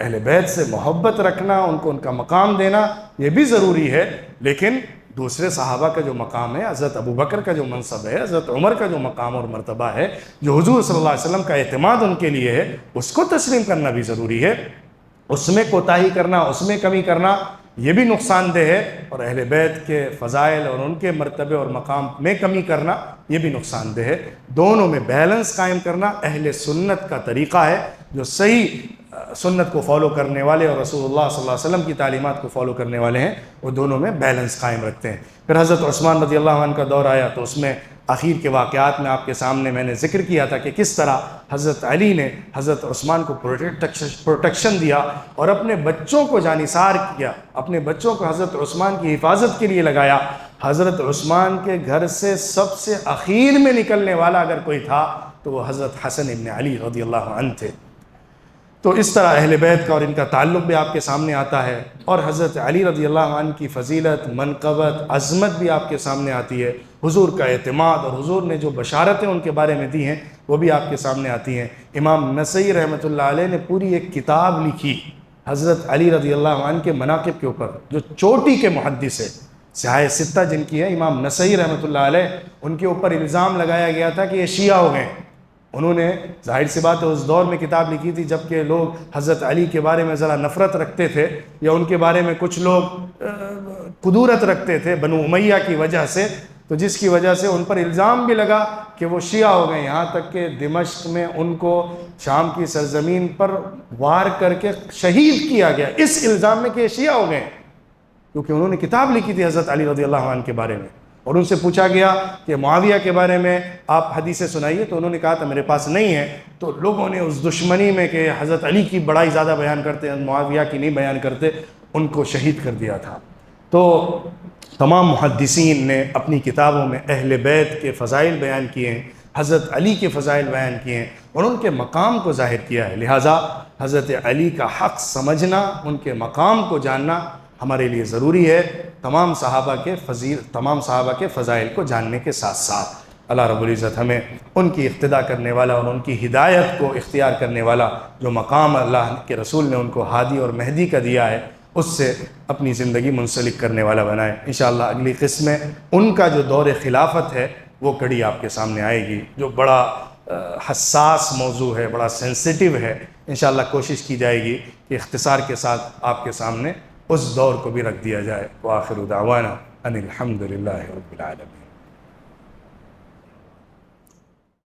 اہل بیت سے محبت رکھنا، ان کو ان کا مقام دینا یہ بھی ضروری ہے، لیکن دوسرے صحابہ کا جو مقام ہے، حضرت ابو بکر کا جو منصب ہے، حضرت عمر کا جو مقام اور مرتبہ ہے، جو حضور صلی اللہ علیہ وسلم کا اعتماد ان کے لیے ہے، اس کو تسلیم کرنا بھی ضروری ہے. اس میں کوتاہی کرنا، اس میں کمی کرنا یہ بھی نقصان دہ ہے، اور اہل بیت کے فضائل اور ان کے مرتبے اور مقام میں کمی کرنا یہ بھی نقصان دہ ہے. دونوں میں بیلنس قائم کرنا اہل سنت کا طریقہ ہے. جو صحیح سنت کو فالو کرنے والے اور رسول اللہ صلی اللہ علیہ وسلم کی تعلیمات کو فالو کرنے والے ہیں وہ دونوں میں بیلنس قائم رکھتے ہیں. پھر حضرت عثمان رضی اللہ عنہ کا دور آیا تو اس میں آخر کے واقعات میں آپ کے سامنے میں نے ذکر کیا تھا کہ کس طرح حضرت علی نے حضرت عثمان کو پروٹیکشن دیا اور اپنے بچوں کو جانثار کیا، اپنے بچوں کو حضرت عثمان کی حفاظت کے لیے لگایا. حضرت عثمان کے گھر سے سب سے اخیر میں نکلنے والا اگر کوئی تھا تو وہ حضرت حسن ابن علی رضی اللہ عنہ تھے. تو اس طرح اہل بیت کا اور ان کا تعلق بھی آپ کے سامنے آتا ہے، اور حضرت علی رضی اللہ عنہ کی فضیلت، منقبت، عظمت بھی آپ کے سامنے آتی ہے. حضور کا اعتماد اور حضور نے جو بشارتیں ان کے بارے میں دی ہیں وہ بھی آپ کے سامنے آتی ہیں. امام نسائی رحمۃ اللہ علیہ نے پوری ایک کتاب لکھی حضرت علی رضی اللہ عنہ کے مناقب کے اوپر، جو چوٹی کے محدث ہے، سیاہ ستہ جن کی ہے. امام نسائی رحمۃ اللہ علیہ ان کے اوپر الزام لگایا گیا تھا کہ یہ شیعہ ہو گئے. انہوں نے ظاہر سی بات ہے اس دور میں کتاب لکھی تھی جب کہ لوگ حضرت علی کے بارے میں ذرا نفرت رکھتے تھے، یا ان کے بارے میں کچھ لوگ قدورت رکھتے تھے بنو امیہ کی وجہ سے، تو جس کی وجہ سے ان پر الزام بھی لگا کہ وہ شیعہ ہو گئے. یہاں تک کہ دمشق میں ان کو شام کی سرزمین پر وار کر کے شہید کیا گیا اس الزام میں کہ یہ شیعہ ہو گئے، کیونکہ انہوں نے کتاب لکھی تھی حضرت علی رضی اللہ عنہ کے بارے میں. اور ان سے پوچھا گیا کہ معاویہ کے بارے میں آپ حدیثیں سنائیے، تو انہوں نے کہا تھا میرے پاس نہیں ہے. تو لوگوں نے اس دشمنی میں کہ حضرت علی کی بڑائی زیادہ بیان کرتے ہیں، معاویہ کی نہیں بیان کرتے، ان کو شہید کر دیا تھا. تو تمام محدثین نے اپنی کتابوں میں اہل بیت کے فضائل بیان کیے ہیں، حضرت علی کے فضائل بیان کیے ہیں اور ان کے مقام کو ظاہر کیا ہے. لہٰذا حضرت علی کا حق سمجھنا، ان کے مقام کو جاننا ہمارے لیے ضروری ہے. تمام صحابہ کے فضائل کو جاننے کے ساتھ ساتھ اللہ رب العزت ہمیں ان کی اقتداء کرنے والا اور ان کی ہدایت کو اختیار کرنے والا جو مقام اللہ کے رسول نے ان کو ہادی اور مہدی کا دیا ہے اس سے اپنی زندگی منسلک کرنے والا بنائے۔ انشاءاللہ اگلی قسط میں ان کا جو دور خلافت ہے وہ کڑی آپ کے سامنے آئے گی، جو بڑا حساس موضوع ہے، بڑا سینسٹیو ہے۔ انشاءاللہ کوشش کی جائے گی کہ اختصار کے ساتھ آپ کے سامنے اس دور کو بھی رکھ دیا جائے۔ وآخر دعوانا ان الحمد للہ رب العالمین۔